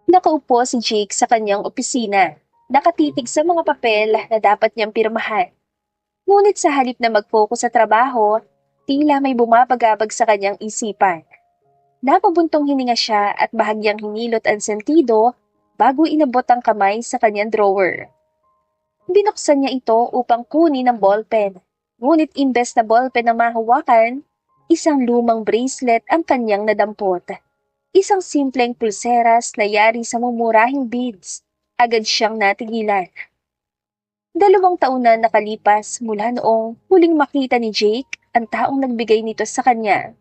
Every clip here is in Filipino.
Nakaupo si Jake sa kanyang opisina, nakatitig sa mga papel na dapat niyang pirmahan. Ngunit sa halip na mag-focus sa trabaho, tila may bumabagabag sa kanyang isipan. Napabuntong hininga siya at bahagyang hinilot ang sentido bago inabot ang kamay sa kanyang drawer. Binuksan niya ito upang kunin ang ballpen. Ngunit imbes na ballpen ang mahawakan, isang lumang bracelet ang kanyang nadampot. Isang simpleng pulseras na yari sa mumurahing beads. Agad siyang natigilan. 2 taon na nakalipas mula noong huling makita ni Jake ang taong nagbigay nito sa kanya.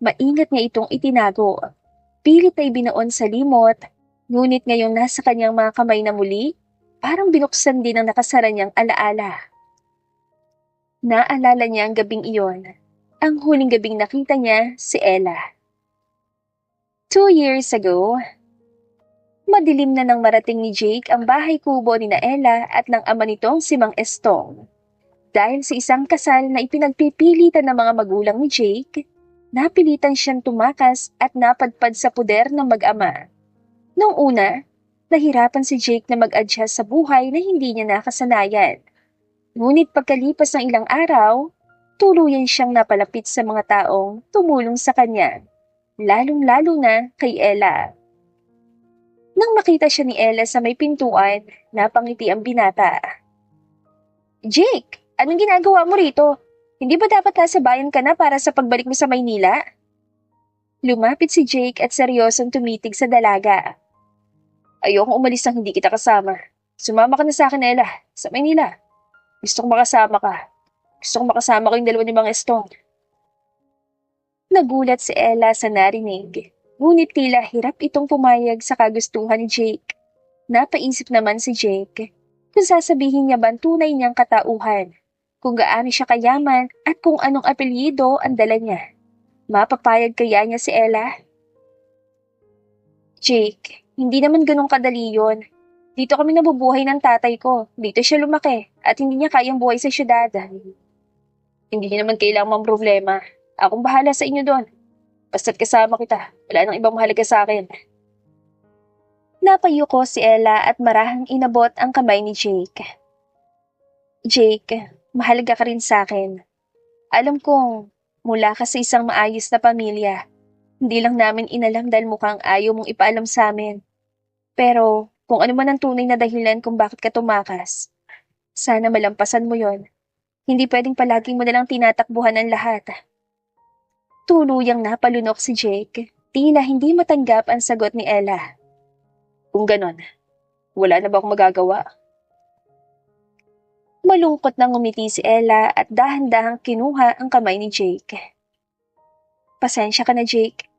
Maingat niya itong itinago. Pilit na ibinaon sa limot, ngunit ngayong nasa kanyang mga kamay na muli, parang binuksan din ang nakasara niyang alaala. Naalala niya ang gabing iyon. Ang huling gabing nakita niya si Ella. 2 years ago, madilim na nang marating ni Jake ang bahay kubo ni Ella at ng ama nitong si Mang Estong. Dahil sa isang kasal na ipinagpipilitan ng mga magulang ni Jake, napilitan siyang tumakas at napadpad sa puder ng mag-ama. Noong una, nahirapan si Jake na mag-adjust sa buhay na hindi niya nakasanayan. Ngunit pagkalipas ng ilang araw, tuluyan siyang napalapit sa mga taong tumulong sa kanya, lalong-lalo na kay Ella. Nang makita siya ni Ella sa may pintuan, napangiti ang binata. "Jake, anong ginagawa mo rito? Hindi ba dapat nasa bayan ka na para sa pagbalik mo sa Maynila?" Lumapit si Jake at seryosong tumitig sa dalaga. "Ayokong umalis nang hindi kita kasama. Sumama ka na sa akin, Ella, sa Maynila. Gusto kong makasama ka. Gusto kong makasama ko yung dalawa ni Mang Estong." Nagulat si Ella sa narinig. Ngunit tila hirap itong pumayag sa kagustuhan ni Jake. Napaisip naman si Jake kung sasabihin niya ba ang tunay niyang katauhan, kung gaano siya kayaman at kung anong apelyido ang dala niya. Mapapayag kaya niya si Ella? "Jake, hindi naman ganun kadali yun. Dito kami nabubuhay ng tatay ko. Dito siya lumaki at hindi niya kayang buhay sa syudad. Hindi niya naman kailangang problema. Akong bahala sa inyo doon. Basta't kasama kita. Wala nang ibang mahalaga sa akin." Napayuko si Ella at marahang inabot ang kamay ni Jake. "Jake, mahalaga ka rin sa akin. Alam kong mula ka sa isang maayos na pamilya. Hindi lang namin inalam dahil mukhang ayaw mong ipaalam sa amin. Pero kung ano man ang tunay na dahilan kung bakit ka tumakas, sana malampasan mo yon. Hindi pwedeng palagi mo nalang tinatakbuhan ang lahat." Tuluyang napalunok si Jake. Tila hindi matanggap ang sagot ni Ella. "Kung ganon, wala na ba akong magagawa?" Malungkot nang ngumiti si Ella at dahan-dahang kinuha ang kamay ni Jake. "Pasensya ka na, Jake.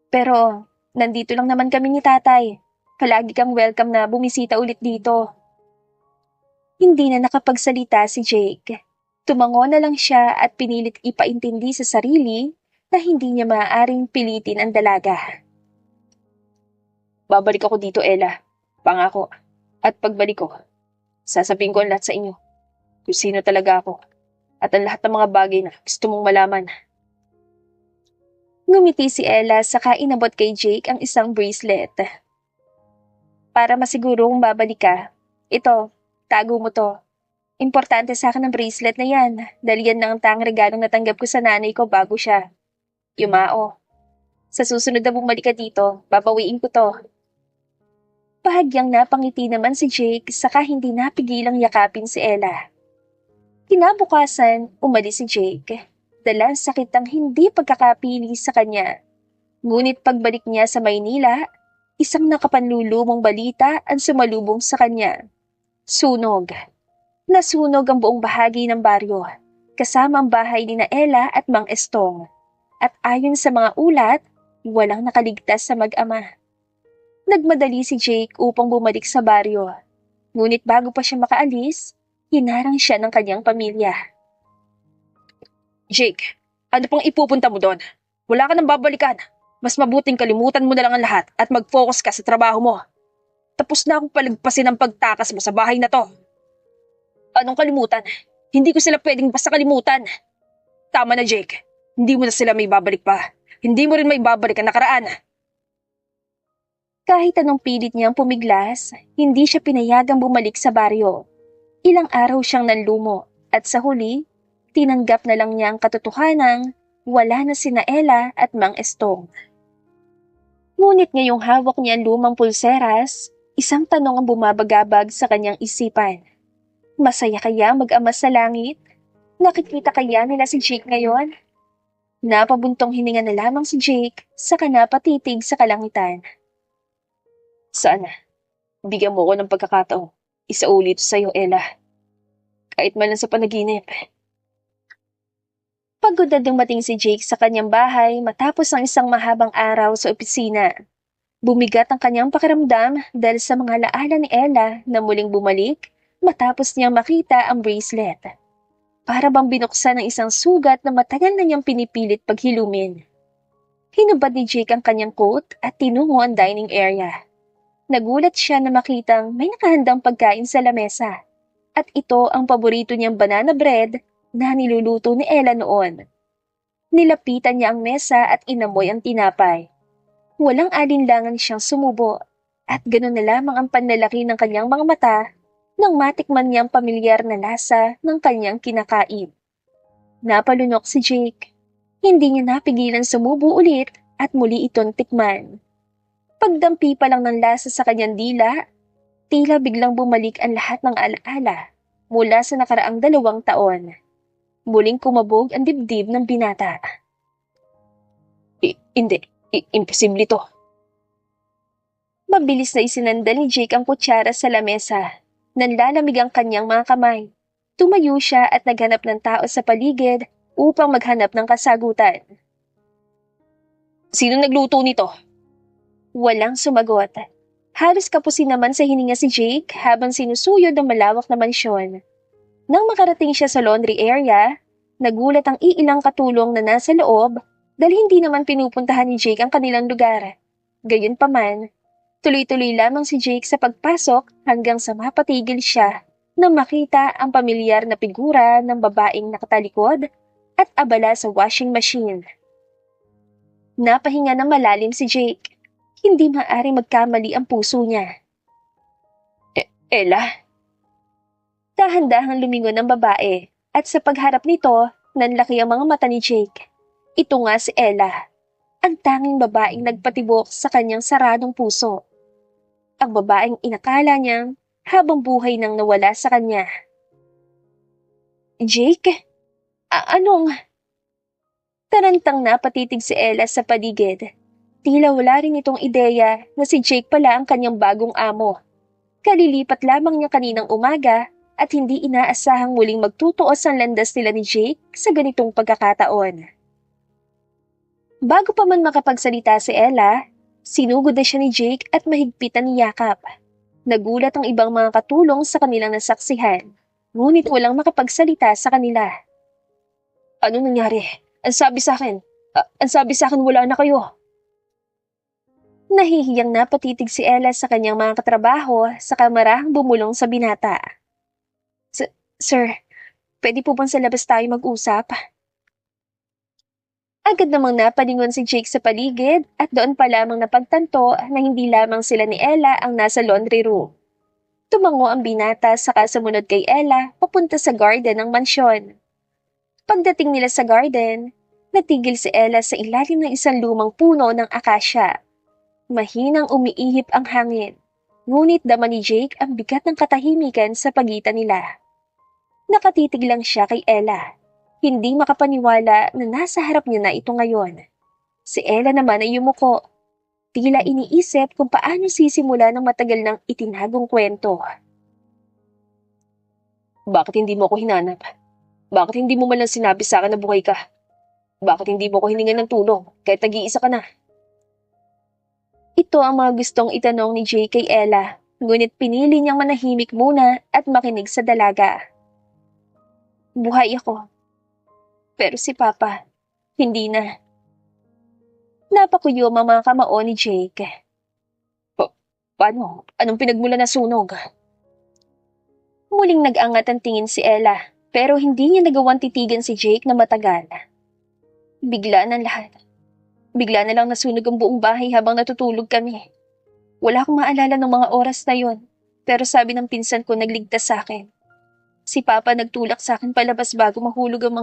Pero nandito lang naman kami ni tatay. Palagi kang welcome na bumisita ulit dito." Hindi na nakapagsalita si Jake. Tumango na lang siya at pinilit ipaintindi sa sarili na hindi niya maaaring pilitin ang dalaga. "Babalik ako dito, Ella. Pangako. At pagbalik ko, sasabihin ko ang lahat sa inyo. Kung sino talaga ako. At ang lahat ng mga bagay na gusto mong malaman." Ngumiti si Ella saka inabot kay Jake ang isang bracelet. "Para masiguro kung babalik ka, ito, tago mo to. Importante sa akin ang bracelet na yan dahil yan lang ang tanging regalong natanggap ko sa nanay ko bago siya yumao. Sa susunod na bumalik ka dito, babawiin ko to." Bahagyang napangiti naman si Jake saka hindi napigilang yakapin si Ella. Kinabukasan, umalis si Jake. Dala ang sakit ang hindi pagkakapili sa kanya. Ngunit pagbalik niya sa Maynila, isang nakapanlulumong balita ang sumalubong sa kanya. Sunog. Nasunog ang buong bahagi ng baryo, kasama ang bahay ni Ella at Mang Estong. At ayon sa mga ulat, walang nakaligtas sa mag-ama. Nagmadali si Jake upang bumalik sa baryo. Ngunit bago pa siya makaalis, hinarang siya ng kanyang pamilya. "Jake, ano pang ipupunta mo doon? Wala ka nang babalikan. Mas mabuting kalimutan mo na lang ang lahat at mag-focus ka sa trabaho mo. Tapos na akong palagpasin ang pagtakas mo sa bahay na to." "Anong kalimutan? Hindi ko sila pwedeng basta kalimutan." "Tama na, Jake. Hindi mo na sila may babalik pa. Hindi mo rin may babalik ang nakaraan." Kahit anong pilit niyang pumiglas, hindi siya pinayagang bumalik sa baryo. Ilang araw siyang nanlumo at sa huli, tinanggap na lang niya ang katotohanang wala na sina Ella at Mang Estong. Ngunit ngayong hawak niya ang lumang pulseras, isang tanong ang bumabagabag sa kanyang isipan. Masaya kaya mag-ama sa langit? Nakikita kaya nila si Jake ngayon? Napabuntong hininga na lamang si Jake, saka napatitig sa kalangitan. Sana, bigyan mo ko ng pagkakataon. Isaulit sa'yo, Ella. Kahit man lang sa panaginip. Pagod na dumating si Jake sa kanyang bahay matapos ang isang mahabang araw sa opisina. Bumigat ang kanyang pakiramdam dahil sa mga laala ni Ella na muling bumalik matapos niyang makita ang bracelet. Para bang binuksan ng isang sugat na matagal na niyang pinipilit paghilumin. Hinubad ni Jake ang kanyang coat at tinungo ang dining area. Nagulat siya na makitang may nakahandang pagkain sa lamesa. At ito ang paborito niyang banana bread na niluluto ni Ella noon. Nilapitan niya ang mesa at inamoy ang tinapay. Walang alinlangan siyang sumubo at ganoon na lamang ang panlalaki ng kanyang mga mata nang matikman niyang pamilyar na lasa ng kanyang kinakain. Napalunok si Jake. Hindi niya napigilan sumubo ulit at muli itong tikman. Pagdampi pa lang ng lasa sa kanyang dila, tila biglang bumalik ang lahat ng alaala mula sa nakaraang 2 taon. Muling kumabog ang dibdib ng binata. Hindi, imposible to. Mabilis na isinandal ni Jake ang kutsara sa lamesa. Nanlalamig ang kanyang mga kamay. Tumayo siya at naghanap ng tao sa paligid upang maghanap ng kasagutan. Sino nagluto nito? Walang sumagot. Halos kapusin naman sa hininga si Jake habang sinusuyod ang malawak na mansyon. Nang makarating siya sa laundry area, nagulat ang iilang katulong na nasa loob dahil hindi naman pinupuntahan ni Jake ang kanilang lugar. Gayunpaman, tuloy-tuloy lamang si Jake sa pagpasok hanggang sa mapatigil siya nang makita ang pamilyar na figura ng babaeng nakatalikod at abala sa washing machine. Napahinga ng malalim si Jake. Hindi maaaring magkamali ang puso niya. Ella? Dahan-dahang lumingon ang babae at sa pagharap nito, nanlaki ang mga mata ni Jake. Ito nga si Ella, ang tanging babaeng nagpatibok sa kanyang saradong puso. Ang babaeng inakala niyang habang buhay nang nawala sa kanya. Jake? Anong? Tarantang napatitig si Ella sa paligid. Tila wala rin itong ideya na si Jake pala ang kanyang bagong amo. Kalilipat lamang niya kaninang umaga at hindi inaasahang muling magtutuos ang landas nila ni Jake sa ganitong pagkakataon. Bago pa man makapagsalita si Ella, sinugod na siya ni Jake at mahigpitan niyakap. Nagulat ang ibang mga katulong sa kanilang nasaksihan, ngunit walang makapagsalita sa kanila. Ano nangyari? Ang sabi sa akin wala na kayo. Nahihiyang napatitig si Ella sa kanyang mga katrabaho sa kamarahang bumulong sa binata. Sir, pwede po bang sa labas tayo mag-usap? Agad namang napalingon si Jake sa paligid at doon pa lamang napagtanto na hindi lamang sila ni Ella ang nasa laundry room. Tumango ang binata saka sumunod kay Ella papunta sa garden ng mansyon. Pagdating nila sa garden, natigil si Ella sa ilalim ng isang lumang puno ng akasya. Mahinang umiihip ang hangin, ngunit dama ni Jake ang bigat ng katahimikan sa pagitan nila. Nakatitig lang siya kay Ella, hindi makapaniwala na nasa harap niya na ito ngayon. Si Ella naman ay yumuko, tila iniisip kung paano sisimula ng matagal ng itinagong kwento. Bakit hindi mo ako hinanap? Bakit hindi mo man lang sinabi sa akin na buhay ka? Bakit hindi mo ako hiningan ng tulong kahit nag-iisa ka na? Ito ang mga gustong itanong ni Jake kay Ella, ngunit pinili niyang manahimik muna at makinig sa dalaga. Buhay ako. Pero si Papa, hindi na. Napakuyom ang mga kamao ni Jake. Paano? Anong pinagmula na sunog? Muling nag-angat ang tingin si Ella, pero hindi niya nagawang titigan si Jake na matagal. Bigla na lang nasunog ang buong bahay habang natutulog kami. Wala akong maalala ng mga oras na yon. Pero sabi ng pinsan ko nagligtas sa akin. Si Papa nagtulak sa akin palabas bago mahulog ang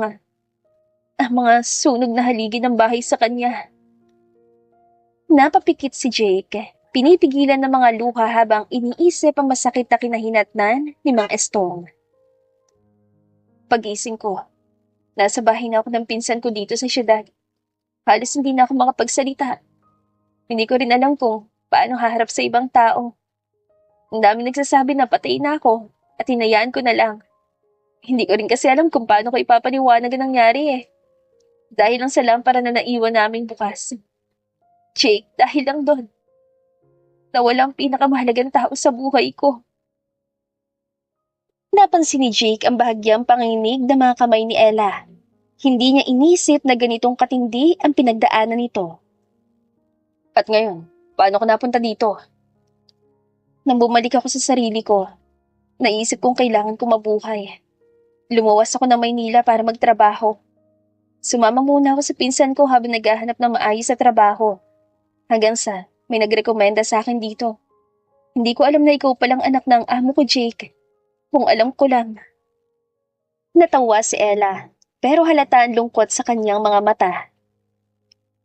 mga sunog na haligi ng bahay sa kanya. Napapikit si Jake. Pinipigilan ng mga luha habang iniisip ang masakit na kinahinatnan ni Mang Estong. Pagising ko, nasa bahay na ako ng pinsan ko dito sa syudad. Halos hindi na ako makapagsalita. Hindi ko rin alam kung paano haharap sa ibang tao. Ang dami nagsasabi na patay na ako at hinayaan ko na lang. Hindi ko rin kasi alam kung paano ko ipapaliwanag ang nangyari eh. Dahil lang sa lampara na naiwan naming bukas. Jake, dahil lang doon. Nawala ang pinakamahalagang tao sa buhay ko. Napansin ni Jake ang bahagyang panginginig ng mga kamay ni Ella. Hindi niya inisip na ganitong katindi ang pinagdaanan nito. At ngayon, paano ko napunta dito? Nang bumalik ako sa sarili ko, naisip kong kailangan ko mabuhay. Lumuwas ako ng Maynila para magtrabaho. Sumama muna ako sa pinsan ko habang naghahanap ng maayos sa trabaho. Hanggang sa may nagrekomenda sa akin dito. Hindi ko alam na ikaw palang anak ng amo ko, Jake. Kung alam ko lang. Natawa si Ella, pero halata ang lungkot sa kanyang mga mata.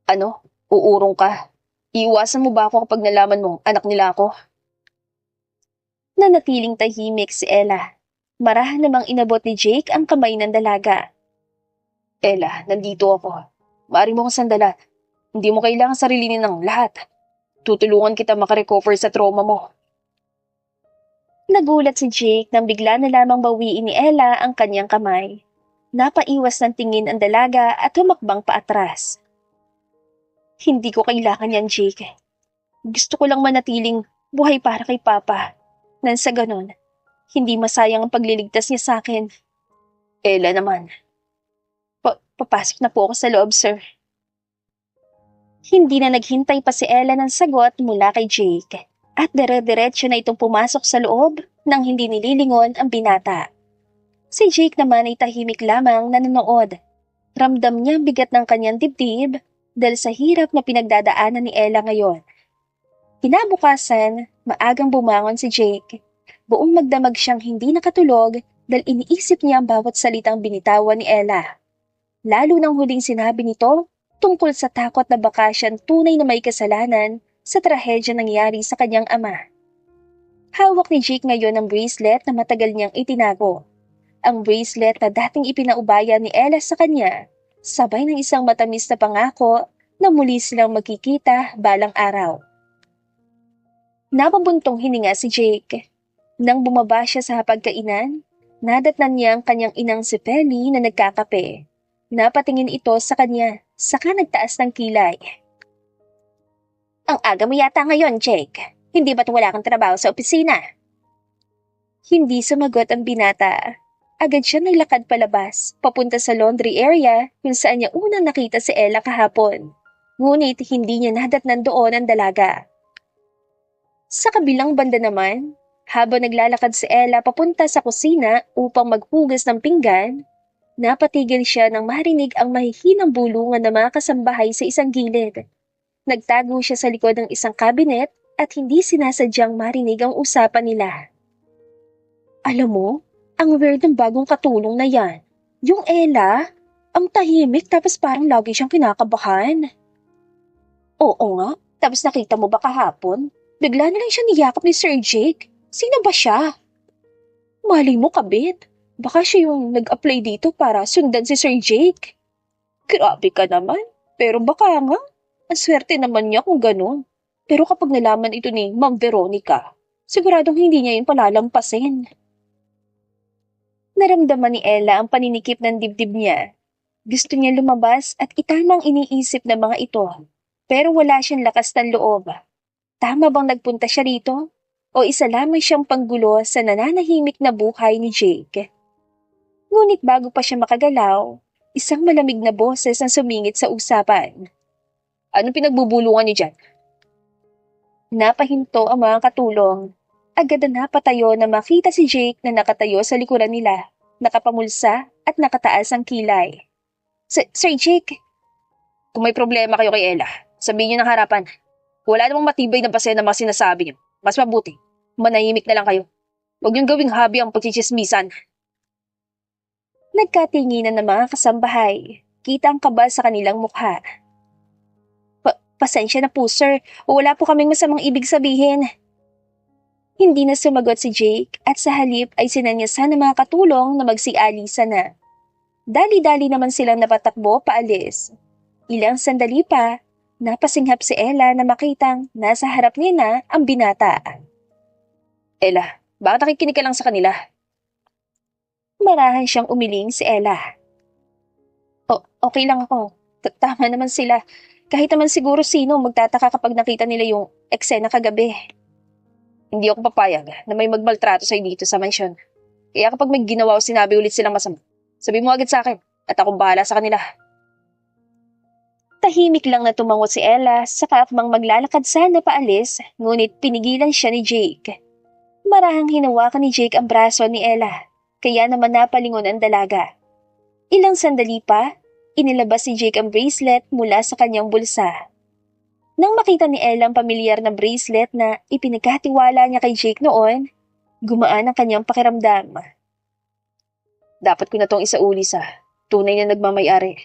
Ano? Uurong ka? Iiwasan mo ba ako kapag nalaman mong anak nila ako? Nanatiling tahimik si Ella. Marahan namang inabot ni Jake ang kamay ng dalaga. Ella, nandito ako. Maaari mo kong sandalan. Hindi mo kailangan sarilinin ng lahat. Tutulungan kita makarecover sa trauma mo. Nagulat si Jake nang bigla na lamang bawiin ni Ella ang kanyang kamay. Napaiwas ng tingin ang dalaga at humakbang paatras. Hindi ko kailangan yan, Jake. Gusto ko lang manatiling buhay para kay Papa. Nang sa ganon, hindi masayang ang pagliligtas niya sa akin. Ella naman. Papasok na po ako sa loob, sir. Hindi na naghintay pa si Ella ng sagot mula kay Jake. At dire-diretso na itong pumasok sa loob nang hindi nililingon ang binata. Si Jake naman ay tahimik lamang na nanonood. Ramdam niya ang bigat ng kanyang dibdib dahil sa hirap na pinagdadaanan ni Ella ngayon. Kinabukasan, maagang bumangon si Jake. Buong magdamag siyang hindi nakatulog dahil iniisip niya ang bawat salitang binitawan ni Ella. Lalo nang huling sinabi nito tungkol sa takot na baka siyang tunay na may kasalanan sa trahedya nangyari sa kanyang ama. Hawak ni Jake ngayon ang bracelet na matagal niyang itinago. Ang bracelet na dating ipinaubaya ni Ella sa kanya, sabay ng isang matamis na pangako na muli silang magkikita balang araw. Napabuntong hininga si Jake. Nang bumaba siya sa hapagkainan, nadatnan niya ang kanyang inang si Pelly na nagkakape. Napatingin ito sa kanya, saka nagtaas ng kilay. Ang aga mo yata ngayon, Jake. Hindi ba't wala kang trabaho sa opisina? Hindi sumagot ang binata. Agad siya naglakad palabas, papunta sa laundry area kung saan niya unang nakita si Ella kahapon. Ngunit hindi niya nadatnan doon ang dalaga. Sa kabilang banda naman, habang naglalakad si Ella papunta sa kusina upang maghugas ng pinggan, napatigil siya nang marinig ang mahihinang bulungan ng mga kasambahay sa isang gilid. Nagtago siya sa likod ng isang kabinet at hindi sinasadyang marinig ang usapan nila. Alam mo, ang weird ng bagong katulong na yan. Yung Ella, ang tahimik tapos parang lagi siyang kinakabahan. Oo nga, tapos nakita mo ba kahapon? Bigla na lang siya niyakap ni Sir Jake. Sino ba siya? Malay mo, kabit. Baka siya yung nag-apply dito para sundan si Sir Jake. Grabe ka naman, pero baka nga. Ang swerte naman niya kung ganun. Pero kapag nalaman ito ni Ma'am Veronica, siguradong hindi niya yun palalampasin. Naramdaman ni Ella ang paninikip ng dibdib niya. Gusto niya lumabas at itamang iniisip ng mga ito. Pero wala siyang lakas ng loob. Tama bang nagpunta siya rito? O isa lamang siyang panggulo sa nananahimik na buhay ni Jake? Ngunit bago pa siya makagalaw, isang malamig na boses ang sumingit sa usapan. Anong pinagbubulungan niyo dyan? Napahinto ang mga katulong. Agad na napatayo na makita si Jake na nakatayo sa likuran nila, nakapamulsa at nakataas ang kilay. Sir Jake! Kung may problema kayo kay Ella, sabihin niyo ng harapan. Wala namang matibay na base na mga sinasabi niyo. Mas mabuti, manahimik na lang kayo. Huwag niyong gawing hobby ang pagchichismisan. Nagkatinginan ng mga kasambahay. Kita ang kaba sa kanilang mukha. Pasensya na po, sir. Wala po kaming masamang ibig sabihin. Hindi na sumagot si Jake at sa halip ay sinanyasan ng mga katulong na magsialisa na. Dali-dali naman silang napatakbo paalis. Ilang sandali pa, napasinghap si Ella na makitang nasa harap niya na ang binata. Ella, bakit nakikinig ka lang sa kanila? Marahan siyang umiling si Ella. Okay lang ako. Tama naman sila. Kahit naman siguro sino magtataka kapag nakita nila yung eksena kagabi. Hindi ako papayag na may magmaltrato sa'yo dito sa mansyon. Kaya kapag may ginawa o sinabi ulit silang masama, sabi mo agad sa akin at akong bahala sa kanila. Tahimik lang na tumango si Ella sa kaakmang maglalakad sana paalis, ngunit pinigilan siya ni Jake. Marahang hinawakan ni Jake ang braso ni Ella, kaya naman napalingon ang dalaga. Ilang sandali pa, inilabas si Jake ang bracelet mula sa kanyang bulsa. Nang makita ni Ella ang pamilyar na bracelet na ipinagkatiwala niya kay Jake noon, gumaan ang kanyang pakiramdam. Dapat ko na tong isauli sa tunay na nagmamayari.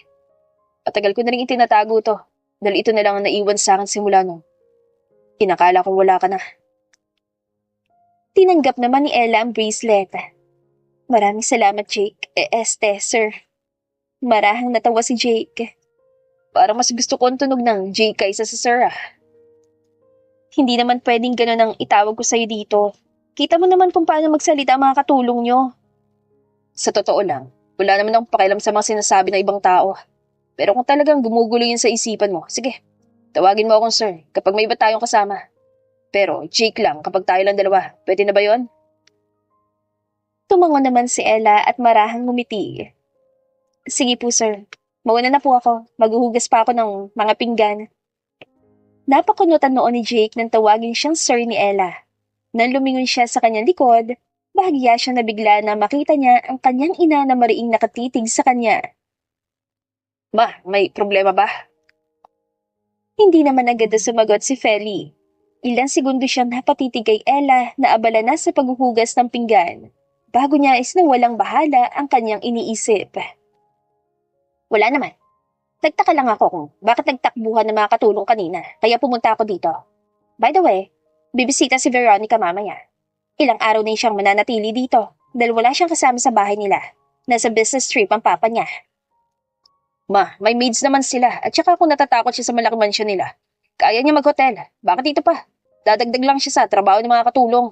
Patagal ko na rin itinatago to dahil ito na lang ang naiwan sa akin simula nung inakala ko wala ka na. Tinanggap naman ni Ella ang bracelet. Maraming salamat, Jake. Sir. Marahang natawa si Jake. Parang mas gusto ko ang tunog ng J kaysa sa Sir ah. Hindi naman pwedeng gano'n ang itawag ko sa'yo dito. Kita mo naman kung paano magsalita ang mga katulong nyo. Sa totoo lang, wala naman akong pakialam sa mga sinasabi ng ibang tao. Pero kung talagang gumugulo yun sa isipan mo, sige, tawagin mo akong Sir kapag may iba tayong kasama. Pero Jake lang kapag tayo lang dalawa, pwede na ba yon? Tumango naman si Ella at marahang ngumiti. Sige po, sir. Mauna na po ako. Maghuhugas pa ako ng mga pinggan. Napakunutan noon ni Jake nang tawagin siyang sir ni Ella. Nang lumingon siya sa kanyang likod, bahagya siya na bigla na makita niya ang kanyang ina na mariing nakatitig sa kanya. Ma, may problema ba? Hindi naman agad na sumagot si Feli. Ilang segundo siyang napatitig kay Ella na abala na sa paghuhugas ng pinggan. Bago niya isang walang bahala ang kanyang iniisip. Wala naman. Nagtaka lang ako kung bakit nagtakbuhan ng mga katulong kanina, kaya pumunta ako dito. By the way, bibisita si Veronica mamaya. Ilang araw na siyang mananatili dito dahil wala siyang kasama sa bahay nila. Nasa business trip ang papa niya. Ma, may maids naman sila at saka kung natatakot siya sa malaking mansyon nila, kaya niya mag-hotel. Bakit dito pa? Dadagdag lang siya sa trabaho ng mga katulong.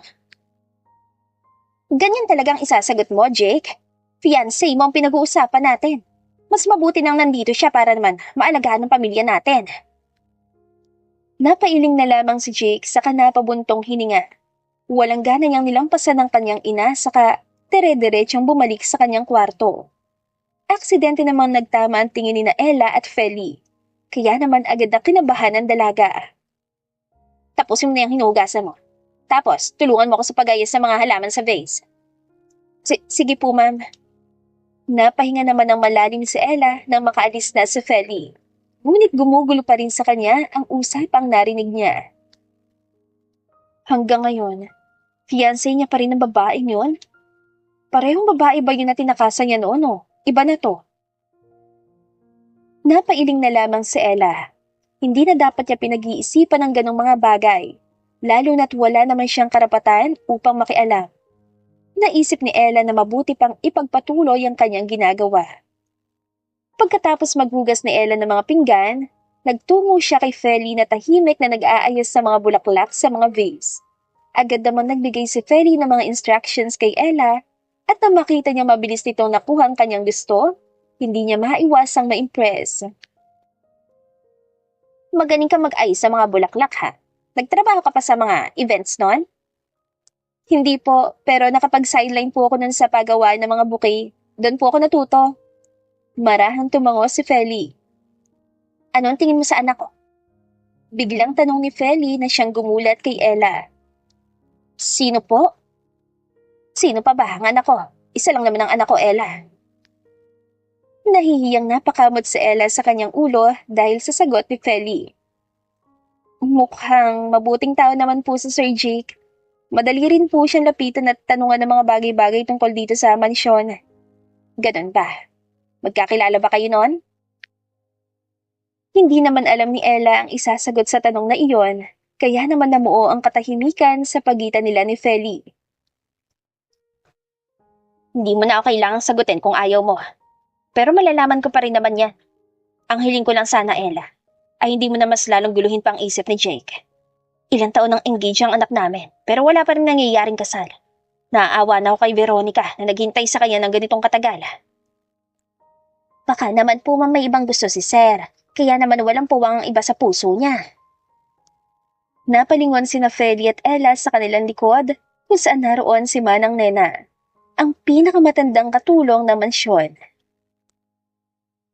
Ganyan talagang isasagot mo, Jake. Fiancé mo ang pinag-uusapan natin. Mas mabuti nang nandito siya para naman maalagaan ng pamilya natin. Napailing na lamang si Jake sa kanapabuntong hininga. Walang gana niyang nilampasan ng kanyang ina saka dire-diretsong bumalik sa kanyang kwarto. Aksidente namang nagtama ang tingin ni na Ella at Feli. Kaya naman agad na kinabahan ang dalaga. Tapusin mo na yung hinugasan mo. Tapos, tulungan mo ako sa pagayos sa mga halaman sa vase. Sige po, ma'am. Napahinga naman ng malalim si Ella nang makaalis na si Feli. Ngunit gumugulo pa rin sa kanya ang usapang narinig niya. Hanggang ngayon, fiancé niya pa rin ang babaeng yun? Parehong babae ba yun na tinakasan niya noon o? Iba na to. Napailing na lamang si Ella. Hindi na dapat niya pinag-iisipan ng ganong mga bagay, lalo na't wala naman siyang karapatan upang makialam. Naisip ni Ella na mabuti pang ipagpatuloy ang kanyang ginagawa. Pagkatapos maghugas ni Ella ng mga pinggan, nagtungo siya kay Feli na tahimik na nag-aayos sa mga bulaklak sa mga vase. Agad naman nagbigay si Feli ng mga instructions kay Ella at nang makita niya mabilis nitong nakuha ang kanyang gusto, hindi niya maiwasang ma-impress. Magaling ka mag-ayos sa mga bulaklak ha? Nagtrabaho ka pa sa mga events noon? Hindi po, pero nakapag-sideline po ako nun sa paggawa ng mga bouquet. Doon po ako natuto. Marahang tumango si Feli. Ano ang tingin mo sa anak ko? Biglang tanong ni Feli na siyang gumulat kay Ella. Sino po? Sino pa ba ang anak ko? Isa lang naman ang anak ko, Ella. Nahihiyang napakamot si Ella sa kanyang ulo dahil sa sagot ni Feli. Mukhang mabuting tao naman po si Sir Jake. Madali rin po siyang lapitan at tanungan ng mga bagay-bagay tungkol dito sa mansyon. Ganun ba? Magkakilala ba kayo noon? Hindi naman alam ni Ella ang isasagot sa tanong na iyon, kaya naman namuo ang katahimikan sa pagitan nila ni Feli. Hindi mo na ako kailangang sagutin kung ayaw mo. Pero malalaman ko pa rin naman yan. Ang hiling ko lang sana, Ella, ay hindi mo na mas lalong guluhin pa ang isip ni Jake. Ilang taon nang engage ang anak namin, pero wala pa rin nangyayaring kasal. Naaawa na ako kay Veronica na naghintay sa kanya ng ganitong katagal. Baka naman po may ibang gusto si Sir, kaya naman walang puwang ang iba sa puso niya. Napalingon sina Feli at Ella sa kanilang likod kung saan naroon si Manang Nena, ang pinakamatandang katulong ng mansyon.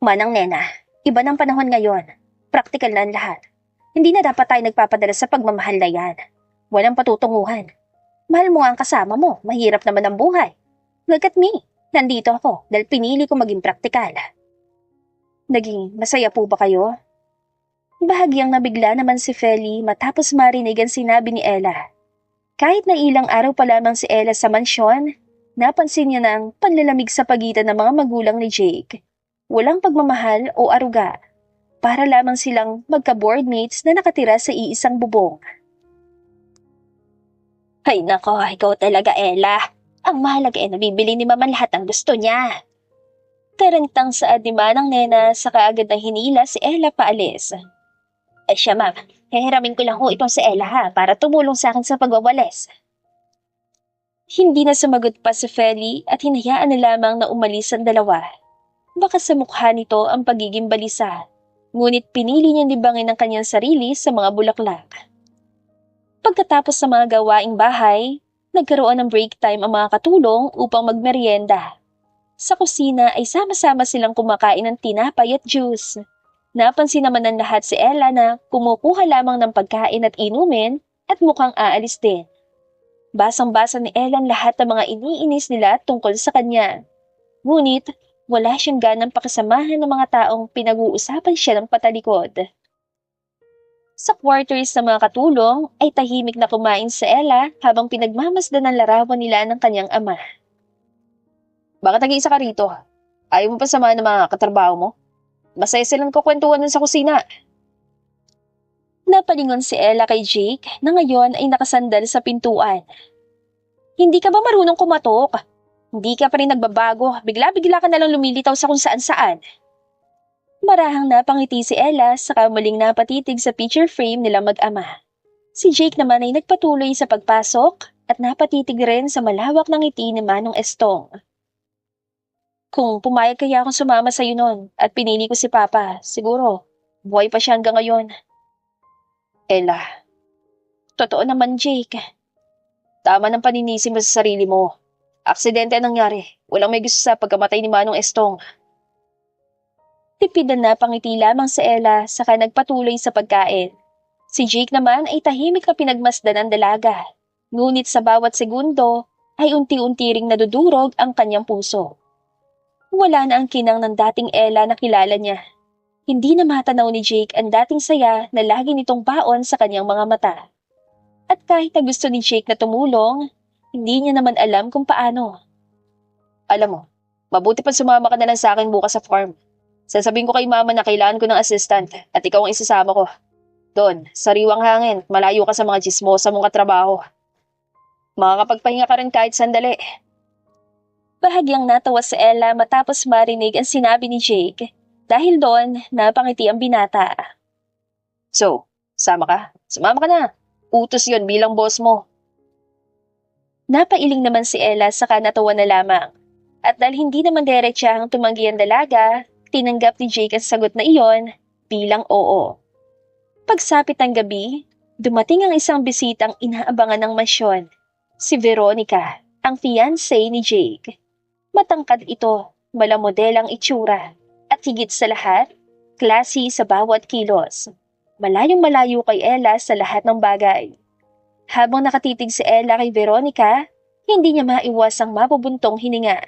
Manang Nena, iba ng panahon ngayon. Praktikal na ang lahat. Hindi na dapat tayo nagpapadala sa pagmamahal na yan. Walang patutunguhan. Mahal mo ang kasama mo, mahirap naman ang buhay. Look at me, nandito ako dahil pinili ko maging praktikal. Naging masaya po ba kayo? Bahagyang nabigla naman si Feli matapos marinig ang sinabi ni Ella. Kahit na ilang araw pa lamang si Ella sa mansyon, napansin niya na ang panlalamig sa pagitan ng mga magulang ni Jake. Walang pagmamahal o aruga. Para lamang silang magka-boardmates na nakatira sa iisang bubong. Ay nako, ikaw talaga, Ella. Ang mahalaga ay nabibili ni Mama lahat ang gusto niya. Tarantang saad ni Manang Nena sa kaagad ng hinila si Ella paalis. Ay siya, Ma'am. Hihiramin ko lang itong si Ella ha para tumulong sa akin sa pagwawalis. Hindi na sumagot pa si Feli at hinayaan na lamang na umalis ang dalawa. Baka sa mukha nito ang pagiging balisa. Ngunit pinili niyang libangin ang kanyang sarili sa mga bulaklak. Pagkatapos sa mga gawaing bahay, nagkaroon ng break time ang mga katulong upang magmeryenda. Sa kusina ay sama-sama silang kumakain ng tinapay at juice. Napansin naman ng lahat si Ella na kumukuha lamang ng pagkain at inumin at mukhang aalis din. Basang-basa ni Ella ang lahat ng mga iniinis nila tungkol sa kanya. Ngunit, wala siyang ganang pakisamahan ng mga taong pinag-uusapan siya ng patalikod. Sa quarters ng mga katulong ay tahimik na kumain si Ella habang pinagmamasdan ang larawan nila ng kanyang ama. Bakit nag-iisa ka rito? Ayaw mo pa samahan ng mga katrabaho mo? Masaya silang kukwentuhan nun sa kusina. Napalingon si Ella kay Jake na ngayon ay nakasandal sa pintuan. Hindi ka ba marunong kumatok? Hindi ka pa rin nagbabago, bigla-bigla ka nalang lumilitaw sa kung saan-saan. Marahang napangiti si Ella saka muling napatitig sa picture frame nila mag-ama. Si Jake naman ay nagpatuloy sa pagpasok at napatitig rin sa malawak ng ngiti ni Manong Estong. Kung pumayag kaya akong sumama sa'yo noon at pinili ko si Papa, siguro, buhay pa siya hanggang ngayon. Ella, totoo naman Jake. Tama ng paninisi mo sa sarili mo. Aksidente ang nangyari. Walang may gusto sa pagkamatay ni Manong Estong. Tipid na napangiti lamang si Ella saka nagpatuloy sa pagkain. Si Jake naman ay tahimik na pinagmasdan ng dalaga. Ngunit sa bawat segundo ay unti-unti ring nadudurog ang kanyang puso. Wala na ang kinang ng dating Ella na kilala niya. Hindi na matanaw ni Jake ang dating saya na lagi nitong baon sa kanyang mga mata. At kahit na gusto ni Jake na tumulong, hindi niya naman alam kung paano. Alam mo, mabuti pa sumama ka na lang sa akin bukas sa farm. Sasabihin ko kay Mama na kailangan ko ng assistant at ikaw ang isasama ko. Doon, sariwang hangin, malayo ka sa mga chismosa mong katrabaho. Makakapagpahinga ka rin kahit sandali. Bahagyang natawa si Ella matapos marinig ang sinabi ni Jake. Dahil doon, napangiti ang binata. So, sama ka? Sumama ka na. Utos yon bilang boss mo. Napailing naman si Ella saka natawa na lamang. At dahil hindi naman diretsahang tumanggi ang dalaga, tinanggap ni Jake ang sagot na iyon bilang oo. Pagsapit ng gabi, dumating ang isang bisitang inaabangan ng mansyon. Si Veronica, ang fiancé ni Jake. Matangkad ito, malamodel ang itsura. At higit sa lahat, klase sa bawat kilos. Malayong malayo kay Ella sa lahat ng bagay. Habang nakatitig si Ella kay Veronica, hindi niya maiwasang mapubuntong hininga.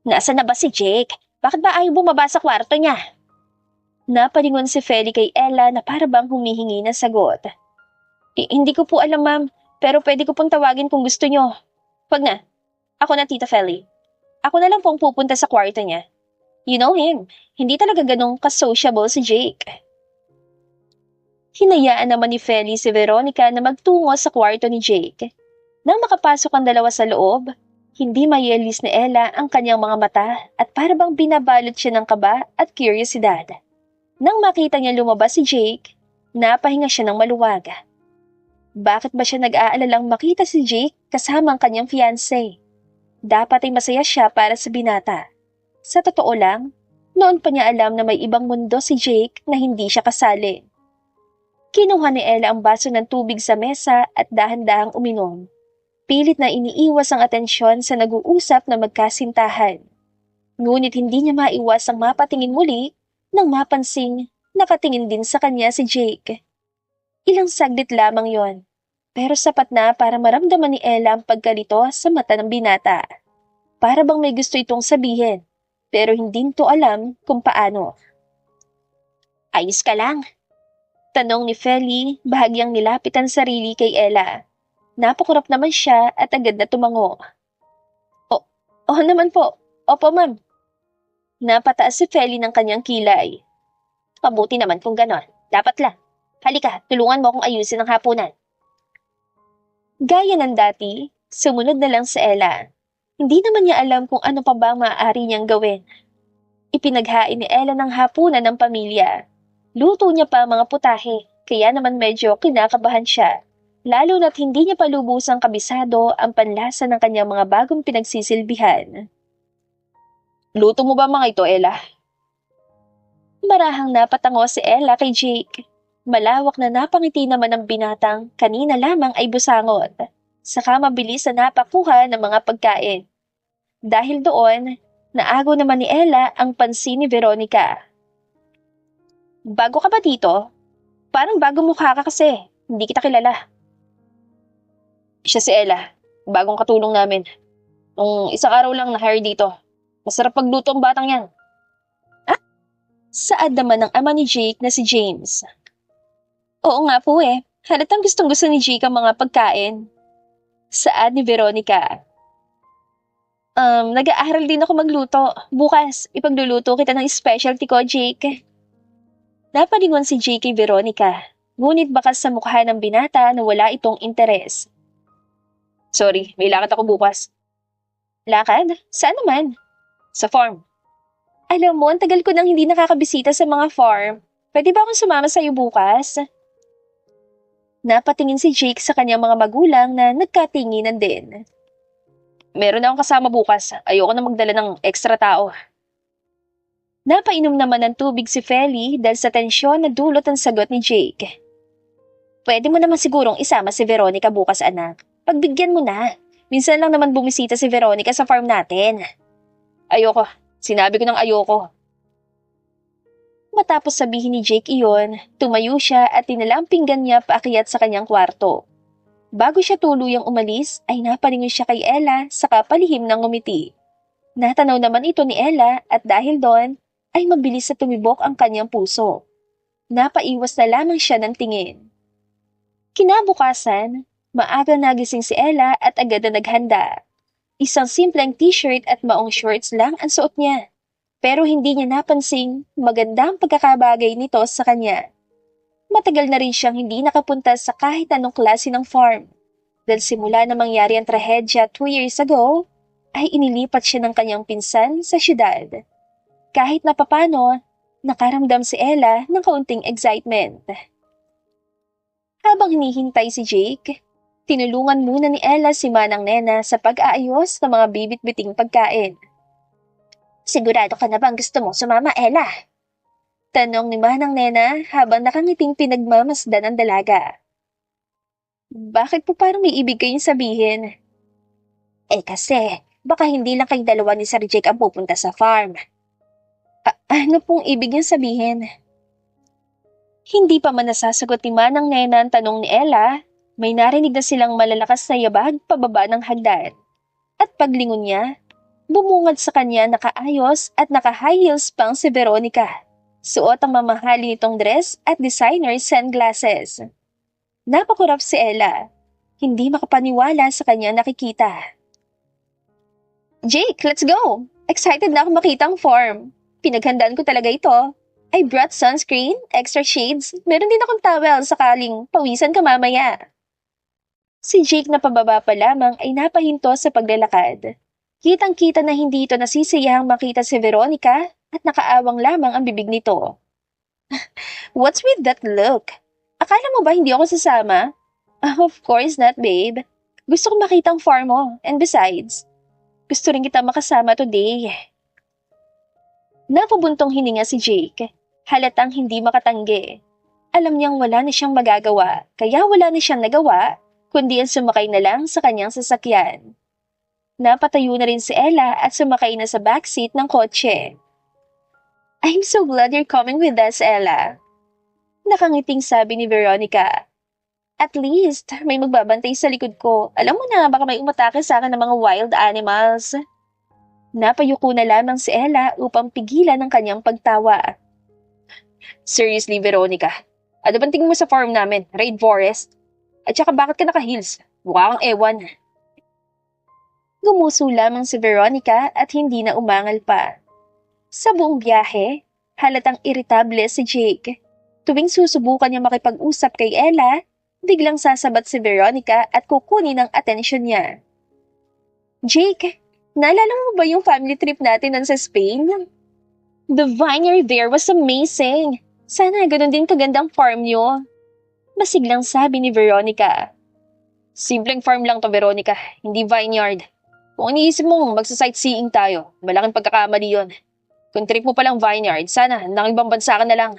Nasaan na ba si Jake? Bakit ba ayaw bumaba sa kwarto niya? Napalingon si Feli kay Ella na para bang humihingi ng sagot. Hindi ko po alam, ma'am, pero pwede ko pong tawagin kung gusto nyo. Wag na. Ako na, Tita Feli. Ako na lang pong pupunta sa kwarto niya. You know him. Hindi talaga ganong kasociable si Jake. Hinayaan naman ni Feli si Veronica na magtungo sa kwarto ni Jake. Nang makapasok ang dalawa sa loob, hindi mayelis ni Ella ang kanyang mga mata at para bang binabalot siya ng kaba at kuryosidad. Nang makita niya lumabas si Jake, napahinga siya ng maluwag. Bakit ba siya nag-aalalang makita si Jake kasama ang kanyang fiancé? Dapat ay masaya siya para sa binata. Sa totoo lang, noon pa niya alam na may ibang mundo si Jake na hindi siya kasali. Kinuha ni Ella ang baso ng tubig sa mesa at dahan-dahang uminom. Pilit na iniiwas ang atensyon sa nag-uusap na magkasintahan. Ngunit hindi niya maiwasang mapatingin muli nang mapansing nakatingin din sa kanya si Jake. Ilang saglit lamang yon, pero sapat na para maramdaman ni Ella ang pagkalito sa mata ng binata. Para bang may gusto itong sabihin, pero hindi nito alam kung paano. Ayos ka lang? Tanong ni Feli, bahagyang nilapit ang sarili kay Ella. Napakurap naman siya at agad na tumango. Oo naman po. Opo, ma'am. Napataas si Feli ng kanyang kilay. Mabuti naman kung ganon. Dapat lang. Halika, tulungan mo akong ayusin ang hapunan. Gaya ng dati, sumunod na lang si Ella. Hindi naman niya alam kung ano pa ba maaari niyang gawin. Ipinaghain ni Ella ng hapunan ng pamilya. Luto niya pa ang mga putahe, kaya naman medyo kinakabahan siya. Lalo na't hindi niya pa lubusang kabisado ang panlasa ng kanyang mga bagong pinagsisilbihan. Luto mo ba mga ito, Ella? Marahang napatango si Ella kay Jake. Malawak na napangiti naman ang binatang kanina lamang ay busangot. Saka mabilis na napakuha ng mga pagkain. Dahil doon, naago naman ni Ella ang pansin ni Veronica. Bago ka ba dito? Parang bago mukha ka kasi. Hindi kita kilala. Siya si Ella. Bagong katulong namin. Nung isang araw lang na-hire dito. Masarap pagluto ang batang yan. Saad naman ng ama ni Jake na si James. Oo nga po eh. Halatang gustong-gusto ni Jake ang mga pagkain. Saad ni Veronica. Nag-aaral din ako magluto. Bukas, ipagluluto kita ng specialty ko, Jake. Napalingon si Jake kay Veronica. Ngunit bakas sa mukha ng binata na wala itong interes. Sorry, may lakad ako bukas. Lakad? Saan naman? Sa farm. Alam mo, ang tagal ko nang hindi nakakabisita sa mga farm. Pwede ba akong sumama sa'yo bukas? Napatingin si Jake sa kanyang mga magulang na nagkatinginan din. Meron akong kasama bukas. Ayoko na magdala ng extra tao. Napainom naman ng tubig si Feli dahil sa tensyon na dulot ang sagot ni Jake. Pwede mo naman sigurong isama si Veronica bukas, anak. Pagbigyan mo na. Minsan lang naman bumisita si Veronica sa farm natin. Ayoko. Sinabi ko ng ayoko. Matapos sabihin ni Jake iyon, tumayo siya at tinala ang pinggan niya paakyat sa kanyang kwarto. Bago siya tuluyang umalis, ay napalingon siya kay Ella saka palihim ng ngumiti. Natanaw naman ito ni Ella at dahil doon, ay mabilis na tumibok ang kanyang puso. Napaiwas na lamang siya ng tingin. Kinabukasan, maaga nagising si Ella at agad na naghanda. Isang simpleng t-shirt at maong shorts lang ang suot niya. Pero hindi niya napansing maganda ang pagkakabagay nito sa kanya. Matagal na rin siyang hindi nakapunta sa kahit anong klase ng farm. Dahil simula na mangyari ang trahedya 2 years ago, ay inilipat siya ng kanyang pinsan sa syudad. Kahit na papano, nakaramdam si Ella ng kaunting excitement. Habang hinihintay si Jake, tinulungan muna ni Ella si Manang Nena sa pag-aayos ng mga bibit-biting pagkain. Sigurado ka na bang gusto mong sumama, Ella? Tanong ni Manang Nena habang nakangiting pinagmamasdan ang dalaga. Bakit po parang may ibig kayong sabihin? Kasi, baka hindi lang kayong dalawa ni Sir Jake ang pupunta sa farm. Ano pong ibig niyang sabihin? Hindi pa man nasasagot ni Manang Nena ang tanong ni Ella, may narinig na silang malalakas na yabag pababa ng hagdan. At paglingon niya, bumungad sa kanya nakaayos at naka-high heels pang si Veronica. Suot ang mamahalin nitong dress at designer sunglasses. Napakurap si Ella. Hindi makapaniwala sa kanyang nakikita. Jake, let's go! Excited na ako makita ang form. Pinaghandaan ko talaga ito. I brought sunscreen, extra shades, meron din akong towel sakaling pawisan ka mamaya. Si Jake na pababa pa lamang ay napahinto sa paglalakad. Kitang-kita na hindi ito nasisiyahang makita si Veronica at nakaawang lamang ang bibig nito. What's with that look? Akala mo ba hindi ako sasama? Of course not, babe. Gusto ko makita ang form mo. And besides, gusto rin kita makasama today. Napabuntong hininga si Jake. Halatang hindi makatanggi. Alam niyang wala na siyang magagawa, kaya wala na siyang nagawa, kundi ang sumakay na lang sa kanyang sasakyan. Napatayo na rin si Ella at sumakay na sa backseat ng kotse. I'm so glad you're coming with us, Ella. Nakangiting sabi ni Veronica. At least, may magbabantay sa likod ko. Alam mo na, baka may umatake sa akin ng mga wild animals. Napayuko na lamang si Ella upang pigilan ang kanyang pagtawa. Seriously, Veronica, ano bang tingin mo sa farm namin? Rainforest? At saka bakit ka naka-heels? Mukha kang ewan. Gumuso lamang si Veronica at hindi na umangal pa. Sa buong biyahe, halatang iritable si Jake. Tuwing susubukan niya makipag-usap kay Ella, biglang sasabat si Veronica at kukunin ang atensyon niya. Jake, naalala mo ba yung family trip natin sa Spain? The vineyard there was amazing. Sana ganun din kagandang farm niyo. Masiglang sabi ni Veronica. Simpleng farm lang to, Veronica, hindi vineyard. Kung iniisip mong magsa-sightseeing tayo, malaking pagkakamali yun. Kung trip mo palang vineyard, sana nang ibang bansa ka na lang.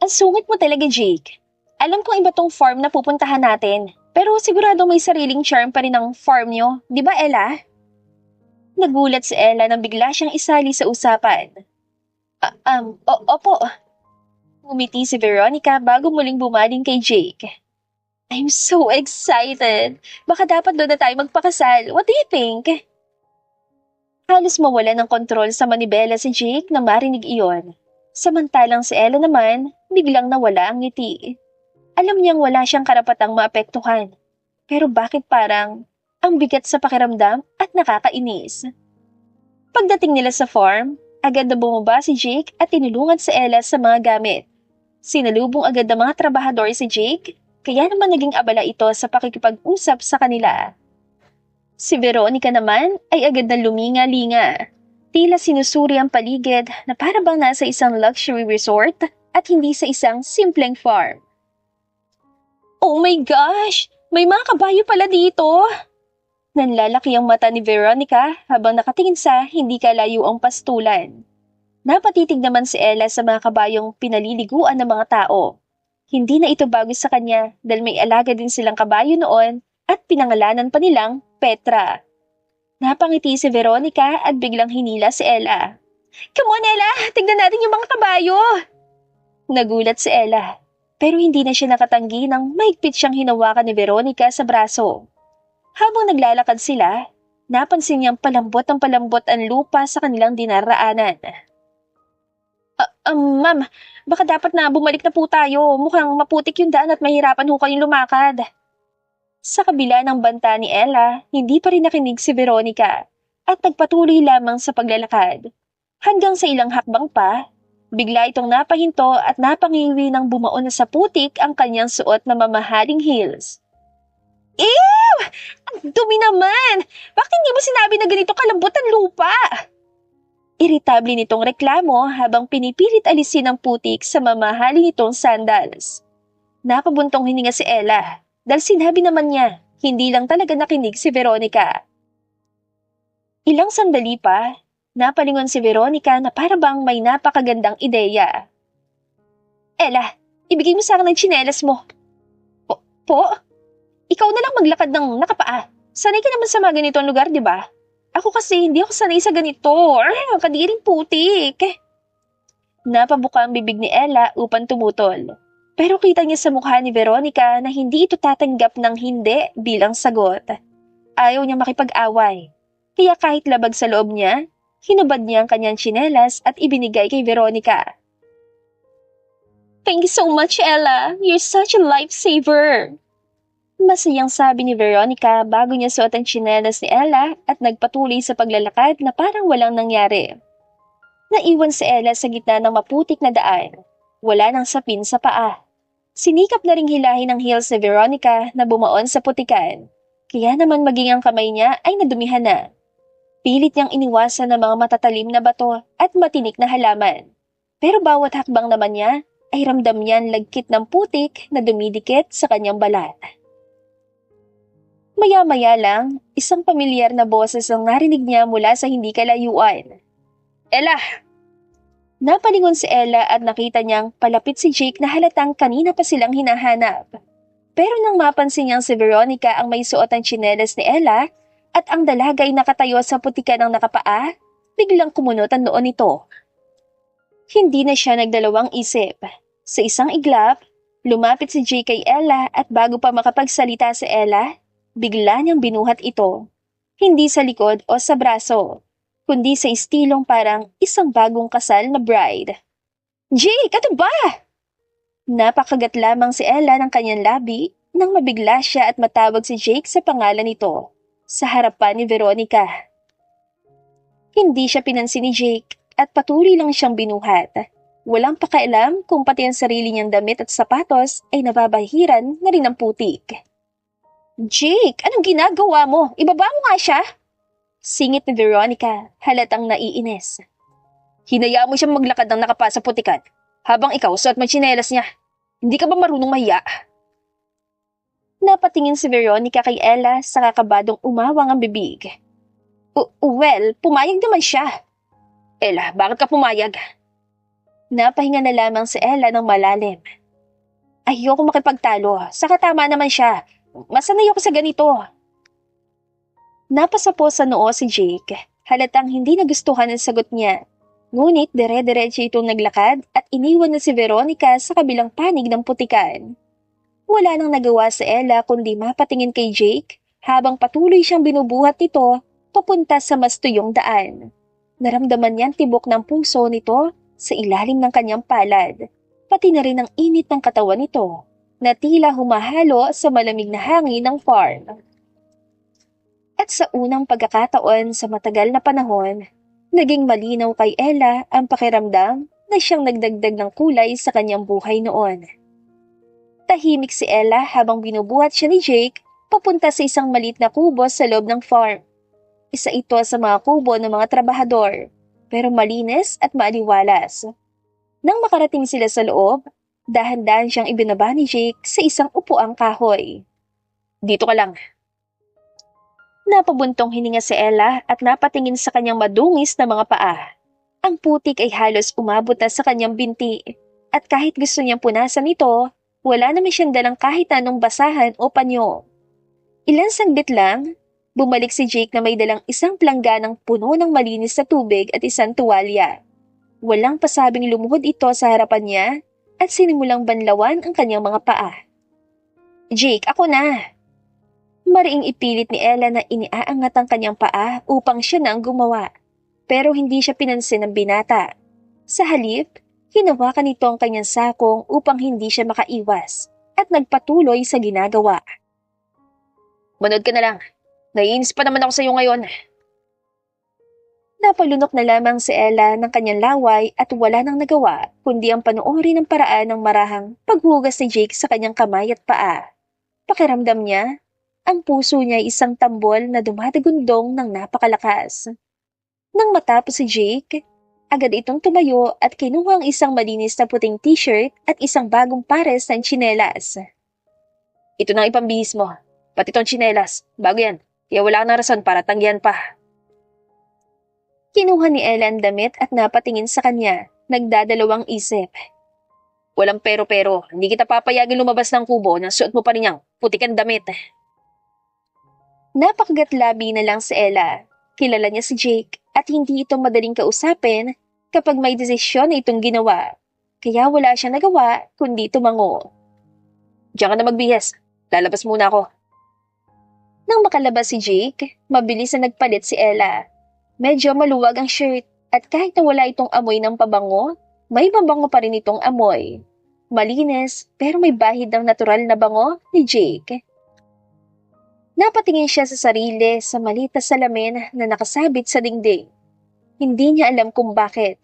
Ang sungit mo talaga, Jake. Alam kong iba tong farm na pupuntahan natin, pero sigurado may sariling charm pa rin ang farm niyo, di ba, Ella? Nagulat si Ella nang bigla siyang isali sa usapan. Opo. Ngumiti si Veronica bago muling bumaling kay Jake. I'm so excited. Baka dapat doon na tayo magpakasal. What do you think? Halos mawala ng kontrol sa manibela si Jake na marinig iyon. Samantalang si Ella naman, biglang nawala ang ngiti. Alam niyang wala siyang karapatang maapektuhan. Pero bakit parang ang bigat sa pakiramdam at nakakainis? Pagdating nila sa farm, agad na bumaba si Jake at tinulungan si Ella sa mga gamit. Sinalubong agad ng mga trabahador si Jake, kaya naman naging abala ito sa pakikipag-usap sa kanila. Si Veronica naman ay agad na luminga-linga. Tila sinusuri ang paligid na para bang nasa isang luxury resort at hindi sa isang simpleng farm. Oh my gosh! May mga kabayo pala dito! Nanlalaki ang mata ni Veronica habang nakatingin sa hindi kalayo ang pastulan. Napatitig naman si Ella sa mga kabayong pinaliliguan ng mga tao. Hindi na ito bago sa kanya dahil may alaga din silang kabayo noon at pinangalanan pa nilang Petra. Napangiti si Veronica at biglang hinila si Ella. Come on, Ella! Tignan natin yung mga kabayo! Nagulat si Ella. Pero hindi na siya nakatanggi nang mahigpit siyang hinawakan ni Veronica sa braso. Habang naglalakad sila, napansin niyang palambot ang lupa sa kanilang dinaraanan. Ma'am, baka dapat na bumalik na po tayo. Mukhang maputik yung daan at mahirapan ho kayong lumakad. Sa kabila ng banta ni Ella, hindi pa rin nakinig si Veronica at nagpatuloy lamang sa paglalakad. Hanggang sa ilang hakbang pa, bigla itong napahinto at napangiwi ng bumaon na sa putik ang kanyang suot na mamahaling heels. Ew! Ang dumi naman! Bakit hindi mo sinabi na ganito kalambot ang lupa? Iritable nitong reklamo habang pinipilit alisin ang putik sa mamahaling nitong sandals. Napabuntong hininga si Ella dahil sinabi naman niya, hindi lang talaga nakinig si Veronica. Ilang sandali pa, napalingon si Veronica na para bang may napakagandang ideya. Ella, ibigay mo sa akin ang tsinelas mo. Po? Ikaw na lang maglakad ng nakapaa. Sanay ka naman sa mga ganitong lugar, di ba? Ako kasi hindi ako sanay sa ganito. Kadiring putik. Napabuka ang bibig ni Ella upang tumutol. Pero kita niya sa mukha ni Veronica na hindi ito tatanggap ng hindi bilang sagot. Ayaw niya makipag-away. Kaya kahit labag sa loob niya, Hinubad niya ang kanyang tsinelas at ibinigay kay Veronica. Thank you so much, Ella. You're such a lifesaver. Masayang sabi ni Veronica bago niya suot ang tsinelas ni Ella at nagpatuloy sa paglalakad na parang walang nangyari. Naiwan si Ella sa gitna ng maputik na daan. Wala nang sapin sa paa. Sinikap na ring hilahin ng heels ni Veronica na bumaon sa putikan. Kaya naman maging ang kamay niya ay nadumihan na. Pilit niyang iniwasan ng mga matatalim na bato at matinik na halaman. Pero bawat hakbang naman niya ay ramdam niyan lagkit ng putik na dumidikit sa kanyang balat. Maya-maya lang, isang pamilyar na boses ang narinig niya mula sa hindi kalayuan. Ella! Napalingon si Ella at nakita niyang palapit si Jake na halatang kanina pa silang hinahanap. Pero nang mapansin niyang si Veronica ang may suot ang tsinelas ni Ella at ang dalaga ay nakatayo sa putikan ng nakapaa, biglang kumunot ang noon nito. Hindi na siya nagdalawang isip. Sa isang iglap, lumapit si Jake kay Ella at bago pa makapagsalita si Ella, bigla niyang binuhat ito. Hindi sa likod o sa braso, kundi sa istilong parang isang bagong kasal na bride. Jake, ano ba? Napakagat lamang si Ella ng kanyang labi nang mabigla siya at matawag si Jake sa pangalan nito, sa harapan ni Veronica. Hindi siya pinansin ni Jake at patuloy lang siyang binuhat. Walang pakialam kung pati ang sarili niyang damit at sapatos ay nababahiran na rin ng putik. Jake, anong ginagawa mo? Ibaba mo nga siya! Singit ni Veronica, halatang naiinis. Hinayaan mo siyang maglakad ng nakapa sa putikan, habang ikaw suot mo tsinelas niya. Hindi ka ba marunong mahiya? Napatingin si Veronica kay Ella sa kakabadong umawang ang bibig. Well, pumayag naman siya. Ella, bakit ka pumayag? Napahinga na lamang si Ella ng malalim. Ayoko makipagtalo, saka tama naman siya. Masanay ako sa ganito. Napasa po sa noo si Jake, halatang hindi nagustuhan ang sagot niya. Ngunit dire-diretso itong naglakad at iniwan na si Veronica sa kabilang panig ng putikan. Wala nang nagawa si Ella kundi mapatingin kay Jake habang patuloy siyang binubuhat nito papunta sa mas tuyong daan. Naramdaman niyang tibok ng puso nito sa ilalim ng kanyang palad, pati na rin ang init ng katawan nito na tila humahalo sa malamig na hangin ng farm. At sa unang pagkakataon sa matagal na panahon, naging malinaw kay Ella ang pakiramdam na siyang nagdagdag ng kulay sa kanyang buhay noon. Tahimik si Ella habang binubuhat siya ni Jake papunta sa isang maliit na kubo sa loob ng farm. Isa ito sa mga kubo ng mga trabahador, pero malinis at maaliwalas. Nang makarating sila sa loob, dahan-dahan siyang ibinaba ni Jake sa isang upuang kahoy. Dito ka lang. Napabuntong hininga si Ella at napatingin sa kanyang madungis na mga paa. Ang putik ay halos umabot na sa kanyang binti at kahit gusto niyang punasan ito, wala naman siyang dalang kahit anong basahan o panyo. Ilang saglit lang, bumalik si Jake na may dalang isang plangganang puno ng malinis na tubig at isang tuwalya. Walang pasabing lumuhod ito sa harapan niya at sinimulang banlawan ang kanyang mga paa. Jake, ako na! Mariing ipilit ni Ella na iniaangat ang kanyang paa upang siya na ang gumawa. Pero hindi siya pinansin ng binata. Sa halip, hinawakan nito ang kanyang sakong upang hindi siya makaiwas at nagpatuloy sa ginagawa. Manood ka na lang. Naiinis pa naman ako sa iyo ngayon. Napalunok na lamang si Ella ng kanyang laway at wala nang nagawa kundi ang panoorin ng paraan ng marahang paghugas ni Jake sa kanyang kamay at paa. Pakiramdam niya, ang puso niya ay isang tambol na dumadagundong ng napakalakas. Nang matapos si Jake, agad itong tumayo at kinuha ang isang malinis na puting t-shirt at isang bagong pares ng tsinelas. Ito na ipambihis mo, pati itong tsinelas, bago yan, kaya wala nang rason para tanggihan pa. Kinuha ni Ella ang damit at napatingin sa kanya, nagdadalawang isip. Walang pero-pero, hindi kita papayagan lumabas ng kubo nang suot mo pa rin niyang putikan damit. Napakagatlabi na lang si Ella. Kilala niya si Jake at hindi ito madaling kausapin kapag may desisyon na itong ginawa. Kaya wala siyang nagawa kundi tumango. Diyan ka na magbihis. Lalabas muna ako. Nang makalabas si Jake, mabilis na nagpalit si Ella. Medyo maluwag ang shirt at kahit na wala itong amoy ng pabango, may mabango pa rin itong amoy. Malinis pero may bahid ng natural na bango ni Jake. Napatingin siya sa sarili sa maliit na salamin na nakasabit sa dingding. Hindi niya alam kung bakit,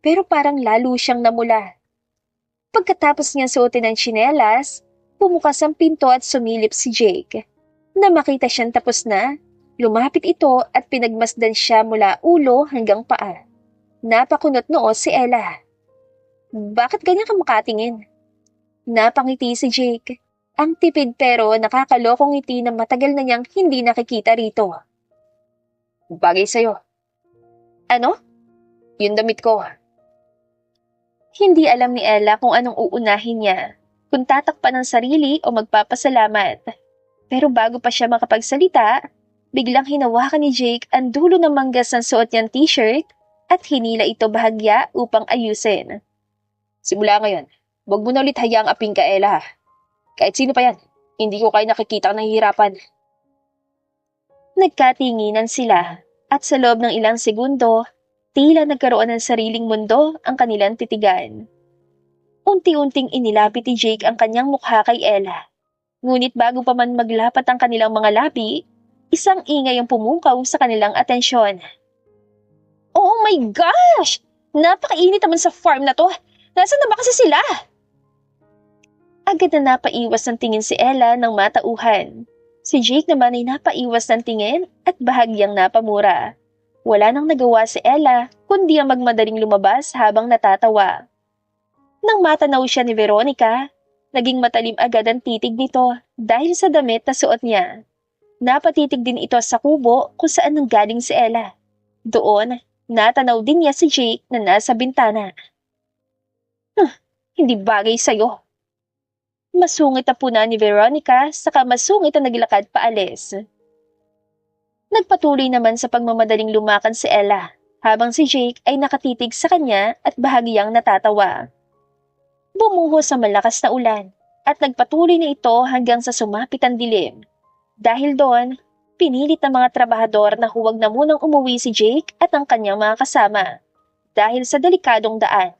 pero parang lalo siyang namula. Pagkatapos niyang suotin ang tsinelas, bumukas ang pinto at sumilip si Jake. Na makita siyang tapos na, lumapit ito at pinagmasdan siya mula ulo hanggang paa. Napakunot noo si Ella. Bakit ganyan ka makatingin? Napangiti si Jake. Ang tipid pero nakakalokong ngiti na matagal na niyang hindi nakikita rito. Bagay sa'yo. Ano? Yung damit ko. Hindi alam ni Ella kung anong uunahin niya, kung tatakpan ng sarili o magpapasalamat. Pero bago pa siya makapagsalita, biglang hinawakan ni Jake ang dulo ng manggas ng suot niyang t-shirt at hinila ito bahagya upang ayusin. Simula ngayon, huwag mo na ulit hayaang aping ka, Ella. Kahit sino pa yan, hindi ko kayo nakikita ng nahihirapan. Nagkatinginan sila at sa loob ng ilang segundo, tila nagkaroon ng sariling mundo ang kanilang titigan. Unti-unting inilapit ni Jake ang kanyang mukha kay Ella. Ngunit bago pa man maglapat ang kanilang mga labi, isang ingay ang pumukaw sa kanilang atensyon. Oh my gosh! Napakainit naman sa farm na to! Nasaan na ba kasi sila? Agad na napaiwas ng tingin si Ella ng matauhan. Si Jake naman ay napaiwas ng tingin at bahagyang napamura. Wala nang nagawa si Ella kundi ang magmadaling lumabas habang natatawa. Nang matanaw siya ni Veronica, naging matalim agad ang titig nito dahil sa damit na suot niya. Napatitig din ito sa kubo kung saan nanggaling si Ella. Doon, natanaw din niya si Jake na nasa bintana. Hindi bagay sa'yo. Masungit na puna ni Veronica saka masungit na naglakad paalis. Nagpatuloy naman sa pagmamadaling lumakad si Ella habang si Jake ay nakatitig sa kanya at bahagyang natatawa. Bumuhos sa malakas na ulan at nagpatuloy na ito hanggang sa sumapit ang dilim. Dahil doon, pinilit ng mga trabahador na huwag na munang umuwi si Jake at ang kanyang mga kasama dahil sa delikadong daan.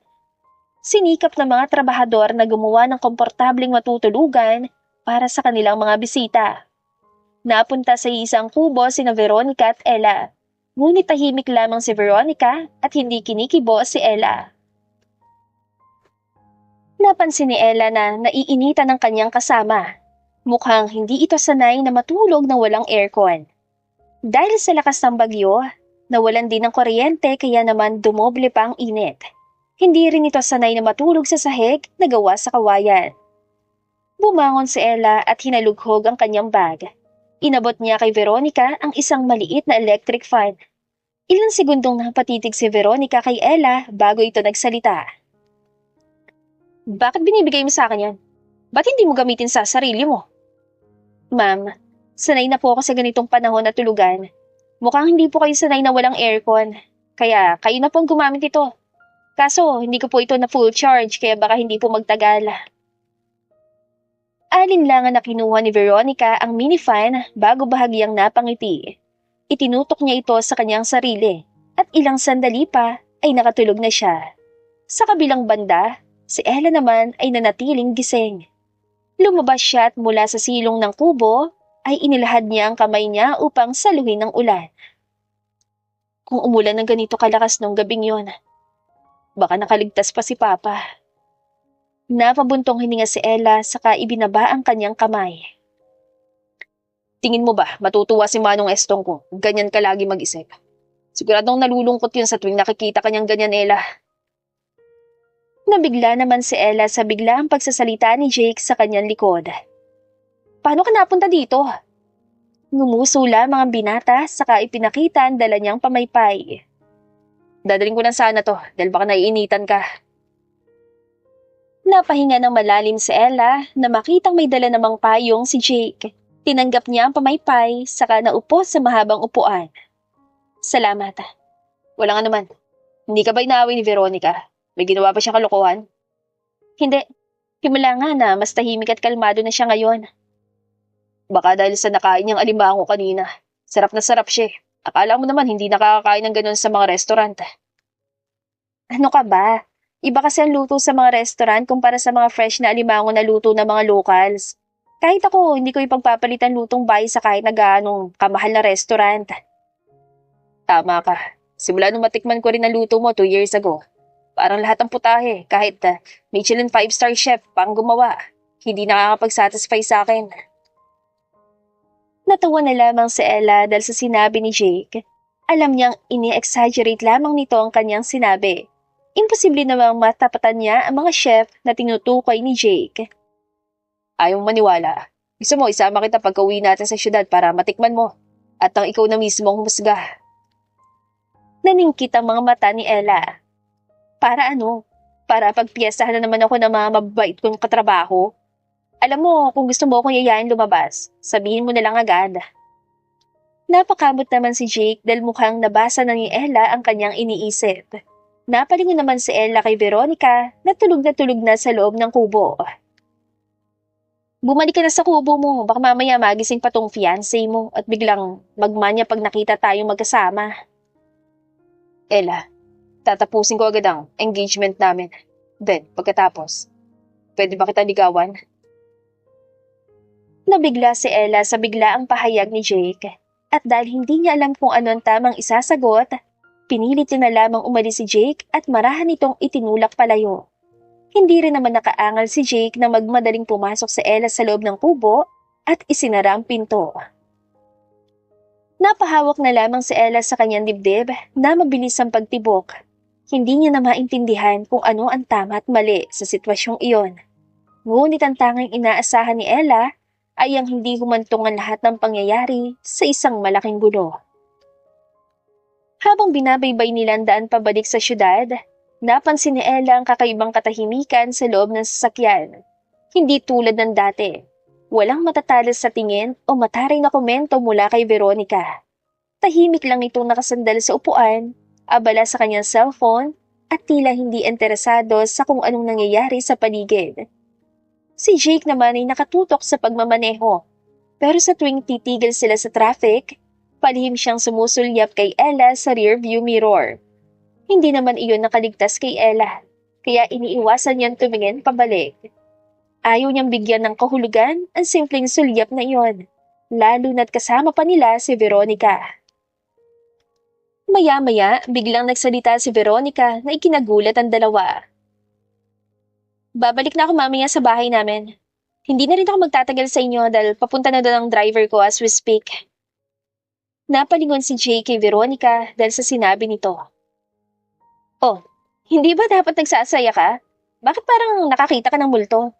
Sinikap ng mga trabahador na gumawa ng komportableng matutulugan para sa kanilang mga bisita. Napunta sa isang kubo sina Veronica at Ella, ngunit tahimik lamang si Veronica at hindi kinikibo si Ella. Napansin ni Ella na naiinitan ng kanyang kasama. Mukhang hindi ito sanay na matulog na walang aircon. Dahil sa lakas ng bagyo, nawalan din ng kuryente kaya naman dumoble pa ang init. Hindi rin ito sanay na matulog sa sahig na gawa sa kawayan. Bumangon si Ella at hinalughog ang kanyang bag. Inabot niya kay Veronica ang isang maliit na electric fan. Ilang segundong napatitig si Veronica kay Ella bago ito nagsalita. Bakit binibigay mo sa akin yan? Ba't hindi mo gamitin sa sarili mo? Ma'am, sanay na po ako sa ganitong panahon na tulugan. Mukhang hindi po kayo sanay na walang aircon. Kaya kayo na pong gumamit ito. Kaso hindi ko po ito na full charge kaya baka hindi po magtagal. Alinlangan na kinuha ni Veronica ang mini fan bago bahagyang napangiti. Itinutok niya ito sa kanyang sarili at ilang sandali pa ay nakatulog na siya. Sa kabilang banda, si Ella naman ay nanatiling gising. Lumabas siya at mula sa silong ng kubo ay inilahad niya ang kamay niya upang saluhin ng ulan. Kung umulan ng ganito kalakas nung gabing yon, baka nakaligtas pa si Papa. Napabuntong hininga si Ella saka ibinaba ang kanyang kamay. Tingin mo ba matutuwa si Manong Estong ko? Ganyan ka lagi mag-isip. Siguradong nalulungkot yun sa tuwing nakikita kanyang ganyan, Ella. Nabigla naman si Ella sa biglaang pagsasalita ni Jake sa kanyang likod. Paano ka napunta dito? Ngumuso lamang ang binata saka ipinakita ang dala niyang pamaypay. Dadaling ko na sana to dahil baka naiinitan ka. Napahinga ng malalim si Ella na makitang may dala namang payong si Jake. Tinanggap niya ang pamaypay saka naupo sa mahabang upuan. Salamat. Wala nga naman. Hindi ka ba inaaway ni Veronica? May ginawa pa siyang kalokohan? Hindi. Himala nga na mas tahimik at kalmado na siya ngayon. Baka dahil sa nakain niyang alimango kanina. Sarap na sarap siya. Akala mo naman hindi nakakakain ng ganun sa mga restaurant. Ano ka ba? Iba kasi ang luto sa mga restaurant kumpara sa mga fresh na alimango na luto ng mga locals. Kahit ako, hindi ko ipagpapalitan lutong bahay sa kahit na gaanong kamahal na restaurant. Tama ka. Simula nung matikman ko rin ang luto mo 2 years ago. Parang lahat ng putahe, kahit Michelin 5-star chef pang gumawa. Hindi nakakapag-satisfy sa akin. Natawa na lamang si Ella dahil sa sinabi ni Jake. Alam niyang ini-exaggerate lamang nito ang kanyang sinabi. Imposible namang matapatan niya ang mga chef na tinutukoy ni Jake. Ayaw mong maniwala. Gusto mo isama kita pagka-uwi natin sa syudad para matikman mo. At ang ikaw na mismo ang humusga. Naningkit ang mga mata ni Ella. Para ano? Para pagpiyasahan na naman ako ng mga mabait kong katrabaho? Alam mo, kung gusto mo akong yayain lumabas, sabihin mo na lang agad. Napakamot naman si Jake dahil mukhang nabasa na ni Ella ang kanyang iniisip. Napalingon naman si Ella kay Veronica na tulog na sa loob ng kubo. Bumalik ka na sa kubo mo, baka mamaya magising pa tong fiancé mo at biglang magmanya pag nakita tayong magkasama. Ella, tatapusin ko agad ang engagement namin. Then, pagkatapos, pwede ba kita ligawan? Nabigla si Ella sa biglaang pahayag ni Jake at dahil hindi niya alam kung ano ang tamang isasagot, pinilit niya na lamang umalis si Jake at marahan itong itinulak palayo. Hindi rin naman nakaangal si Jake na magmadaling pumasok sa Ella sa loob ng kubo at isinara ang pinto. Napahawak na lamang si Ella sa kanyang dibdib na mabilis ang pagtibok. Hindi niya na maintindihan kung ano ang tama at mali sa sitwasyong iyon. Ngunit ang tanging inaasahan ni Ella ay ang hindi humantong ang lahat ng pangyayari sa isang malaking gulo. Habang binabaybay nila ang daan pabalik sa syudad, napansin ni Ella ang kakaibang katahimikan sa loob ng sasakyan. Hindi tulad ng dati. Walang matatalas sa tingin o mataray na komento mula kay Veronica. Tahimik lang itong nakasandal sa upuan, abala sa kanyang cellphone at tila hindi interesado sa kung anong nangyayari sa paligid. Si Jake naman ay nakatutok sa pagmamaneho. Pero sa tuwing titigil sila sa traffic, palihim siyang sumusulyap kay Ella sa rearview mirror. Hindi naman iyon nakaligtas kay Ella, kaya iniiwasan niyang tumingin pabalik. Ayaw niyang bigyan ng kahulugan ang simpleng sulyap na iyon, lalo na't kasama pa nila si Veronica. Maya-maya, biglang nagsalita si Veronica na ikinagulat ang dalawa. Babalik na ako mamaya sa bahay namin. Hindi na rin ako magtatagal sa inyo dahil papunta na doon ang driver ko as we speak. Napalingon si Jay kay Veronica dahil sa sinabi nito. Oh, hindi ba dapat nagsasaya ka? Bakit parang nakakita ka ng multo?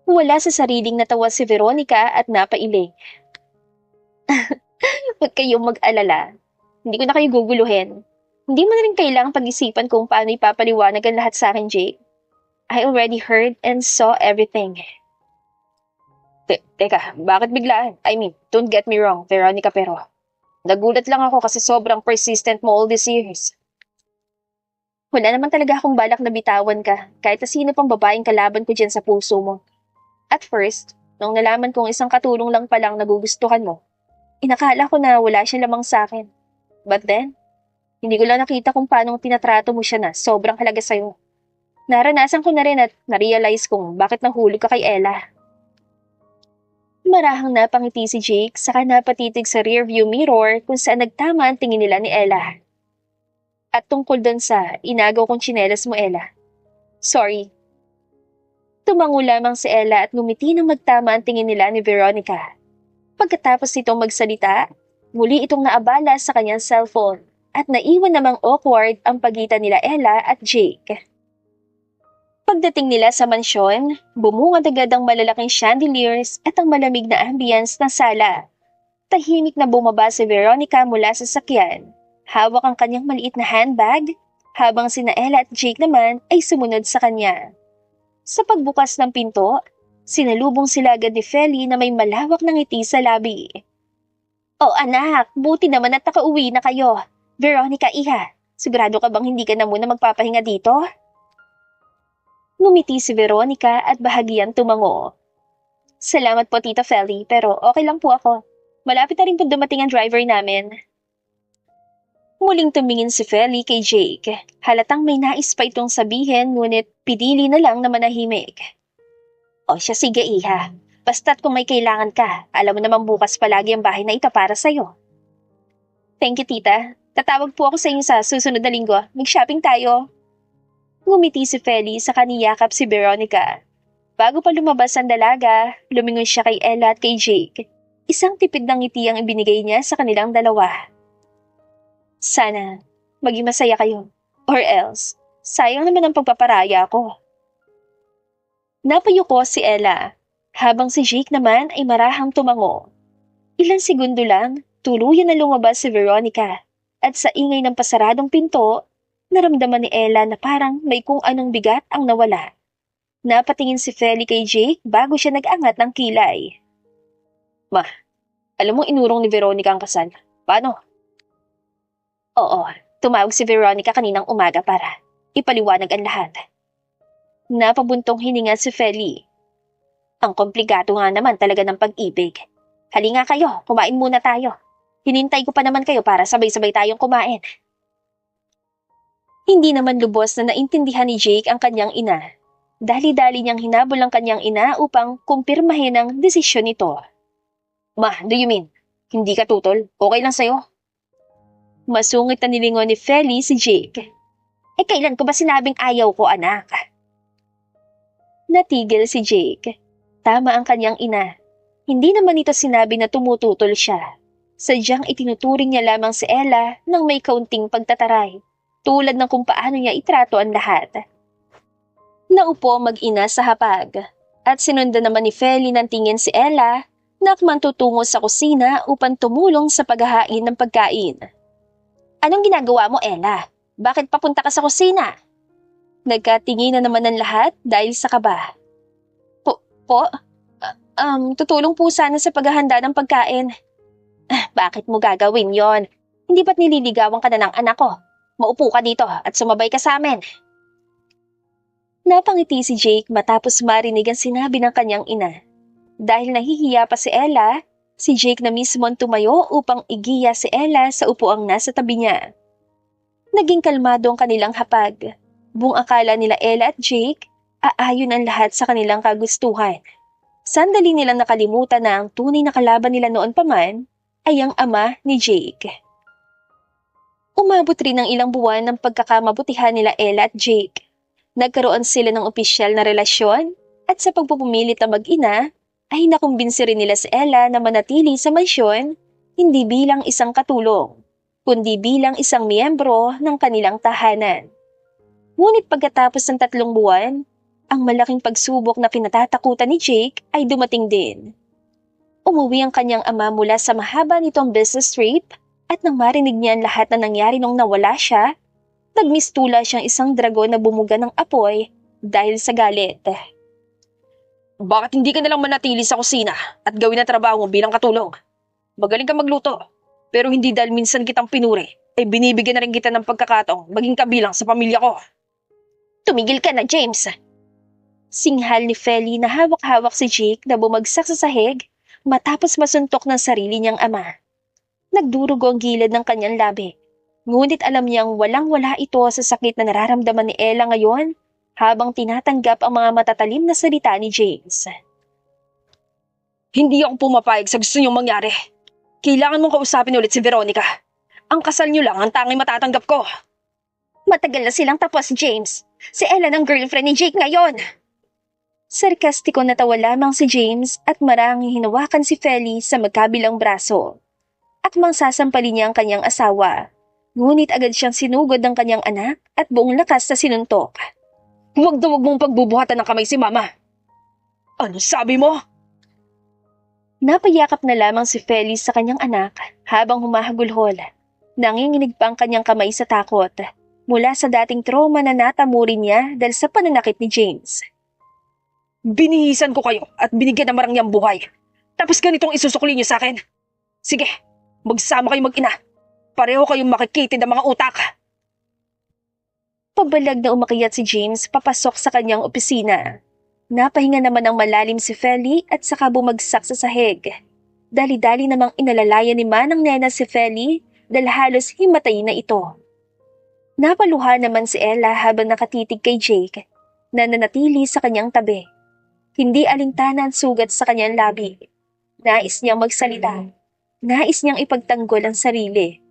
Wala sa sariling natawa si Veronica at napailing. Huwag kayong mag-alala. Hindi ko na kayo guguluhin. Hindi mo na rin kailangang pag-isipan kung paano ipapaliwanag ang lahat sa akin, Jay. I already heard and saw everything. Teka, bakit biglaan? I mean, don't get me wrong, Veronica, pero nagulat lang ako kasi sobrang persistent mo all these years. Wala naman talaga akong balak na bitawan ka, kahit na sino pang babaeng kalaban ko dyan sa puso mo. At first, nung nalaman kong isang katulong lang palang nagugustuhan mo, inakala ko na wala siya lamang sa akin. But then, hindi ko lang nakita kung paano tinatrato mo siya na sobrang halaga sa'yo. Naranasan ko na rin at na-realize kung bakit nahulog ka kay Ella. Marahang napangiti si Jake saka napatitig sa rearview mirror kung saan nagtama ang tingin nila ni Ella. At tungkol doon sa inagaw kong tsinelas mo, Ella. Sorry. Tumango lamang si Ella at ngumiti nang magtama ang tingin nila ni Veronica. Pagkatapos nitong magsalita, muli itong naabala sa kanyang cellphone at naiwan namang awkward ang pagitan nila Ella at Jake. Pagdating nila sa mansyon, bumungad agad ang malalaking chandeliers at ang malamig na ambience ng sala. Tahimik na bumaba si Veronica mula sa sakyan. Hawak ang kanyang maliit na handbag, habang sina Ella at Jake naman ay sumunod sa kanya. Sa pagbukas ng pinto, sinalubong sila agad ni Feli na may malawak na ngiti sa labi. Oh anak, buti naman at nakauwi na kayo. Veronica, iha, sigurado ka bang hindi ka na muna magpapahinga dito? Ngumiti si Veronica at bahagyang tumango. Salamat po, Tita Feli, pero okay lang po ako. Malapit na rin po dumating ang driver namin. Muling tumingin si Feli kay Jake. Halatang may nais pa itong sabihin ngunit pinili na lang na manahimik. O siya sige iha. Basta't kung may kailangan ka, alam mo naman bukas palagi ang bahay na ito para sa'yo. Thank you tita. Tatawag po ako sa inyo sa susunod na linggo. Mag-shopping tayo. Ngumiti si Feli sa kaniyakap si Veronica. Bago pa lumabas ang dalaga, lumingon siya kay Ella at kay Jake. Isang tipid ng ngiti ang ibinigay niya sa kanilang dalawa. Sana maging masaya kayo. Or else, sayang naman ang pagpaparaya ko. Napayuko si Ella, habang si Jake naman ay marahang tumango. Ilang segundo lang, tuluyan na lumabas si Veronica. At sa ingay ng pasaradong pinto, naramdaman ni Ella na parang may kung anong bigat ang nawala. Napatingin si Feli kay Jake bago siya nag-angat ng kilay. Ma, alam mo inurong ni Veronica ang kasal. Paano? Oo, tumawag si Veronica kaninang umaga para ipaliwanag ang lahat. Napabuntong hininga si Feli. Ang komplikado nga naman talaga ng pag-ibig. Halika kayo, kumain muna tayo. Hinintay ko pa naman kayo para sabay-sabay tayong kumain. Hindi naman lubos na naintindihan ni Jake ang kanyang ina. Dali-dali niyang hinabol ang kanyang ina upang kumpirmahin ang desisyon nito. Ma, do you mean? Hindi ka tutol? Okay lang sa'yo? Masungit na nilingon ni Feli si Jake. Kailan ko ba sinabing ayaw ko, anak? Natigil si Jake. Tama ang kanyang ina. Hindi naman ito sinabi na tumututol siya. Sadyang itinuturing niya lamang si Ella nang may kaunting pagtataray, tulad ng kung paano niya itrato ang lahat. Naupo mag-ina sa hapag, at sinundan naman ni Feli ng tingin si Ella na tutungo sa kusina upang tumulong sa paghahain ng pagkain. Anong ginagawa mo, Ella? Bakit papunta ka sa kusina? Nagkatingin na naman ang lahat dahil sa kaba. Tutulong po sana sa paghahanda ng pagkain. Bakit mo gagawin yon? Hindi ba't nililigawan ka na ng anak ko? Maupo ka dito at sumabay ka sa amin. Napangiti si Jake matapos marinig ang sinabi ng kanyang ina. Dahil nahihiya pa si Ella, si Jake na mismo ang tumayo upang igiya si Ella sa upuang nasa tabi niya. Naging kalmado ang kanilang hapag. Buong akala nila Ella at Jake, aayon ang lahat sa kanilang kagustuhan. Sandali nilang nakalimutan na ang tunay na kalaban nila noon pa man ay ang ama ni Jake. Umabot rin ng ilang buwan ng pagkakamabutihan nila Ella at Jake. Nagkaroon sila ng opisyal na relasyon at sa pagpupumilit na mag-ina ay nakumbinsi rin nila si Ella na manatili sa mansyon hindi bilang isang katulong, kundi bilang isang miyembro ng kanilang tahanan. Ngunit pagkatapos ng 3 buwan, ang malaking pagsubok na kinatatakutan ni Jake ay dumating din. Umuwi ang kanyang ama mula sa mahaba nitong business trip at nang marinig niya ang lahat na nangyari nung nawala siya, nagmistula siyang isang dragon na bumuga ng apoy dahil sa galit. Bakit hindi ka nalang manatili sa kusina at gawin ang trabaho mo bilang katulong? Magaling ka magluto, pero hindi dahil minsan kitang pinuri, ay binibigyan na rin kita ng pagkakataong maging kabilang sa pamilya ko. Tumigil ka na, James! Singhal ni Feli na hawak-hawak si Jake na bumagsak sa sahig matapos masuntok ng sarili niyang ama. Nagdurugo ang gilid ng kanyang labi, ngunit alam niyang walang-wala ito sa sakit na nararamdaman ni Ella ngayon habang tinatanggap ang mga matatalim na salita ni James. Hindi ako pumapayag sa gusto niyong mangyari. Kailangan mong kausapin ulit si Veronica. Ang kasal niyo lang ang tanging matatanggap ko. Matagal na silang tapos, James. Si Ella ng girlfriend ni Jake ngayon. Sarkastiko natawa lamang si James at maranging hinawakan si Feli sa magkabilang braso. Akmang sasampalin niya ang kanyang asawa. Ngunit agad siyang sinugod ng kanyang anak at buong lakas na sinuntok. Huwag na huwag mong pagbubuhatan ng kamay si Mama. Ano sabi mo? Napayakap na lamang si Feli sa kanyang anak habang humahagulhol. Nanginginig pa ang kanyang kamay sa takot mula sa dating trauma na natamurin niya dahil sa pananakit ni James. Binihisan ko kayo at binigyan ng marangyang buhay. Tapos ganitong isusukli niyo sa akin. Sige, magsama kayo mag-ina. Pareho kayong makikitid ang mga utak. Pabalag na umakyat si James papasok sa kanyang opisina. Napahinga naman ng malalim si Feli at saka bumagsak sa sahig. Dali-dali namang inalalayan ni Manang Nena si Feli dahil halos himatay na ito. Napaluha naman si Ella habang nakatitig kay Jake na nanatili sa kanyang tabi. Hindi alintana ang sugat sa kanyang labi. Nais niyang magsalita. Nais niyang ipagtanggol ang sarili.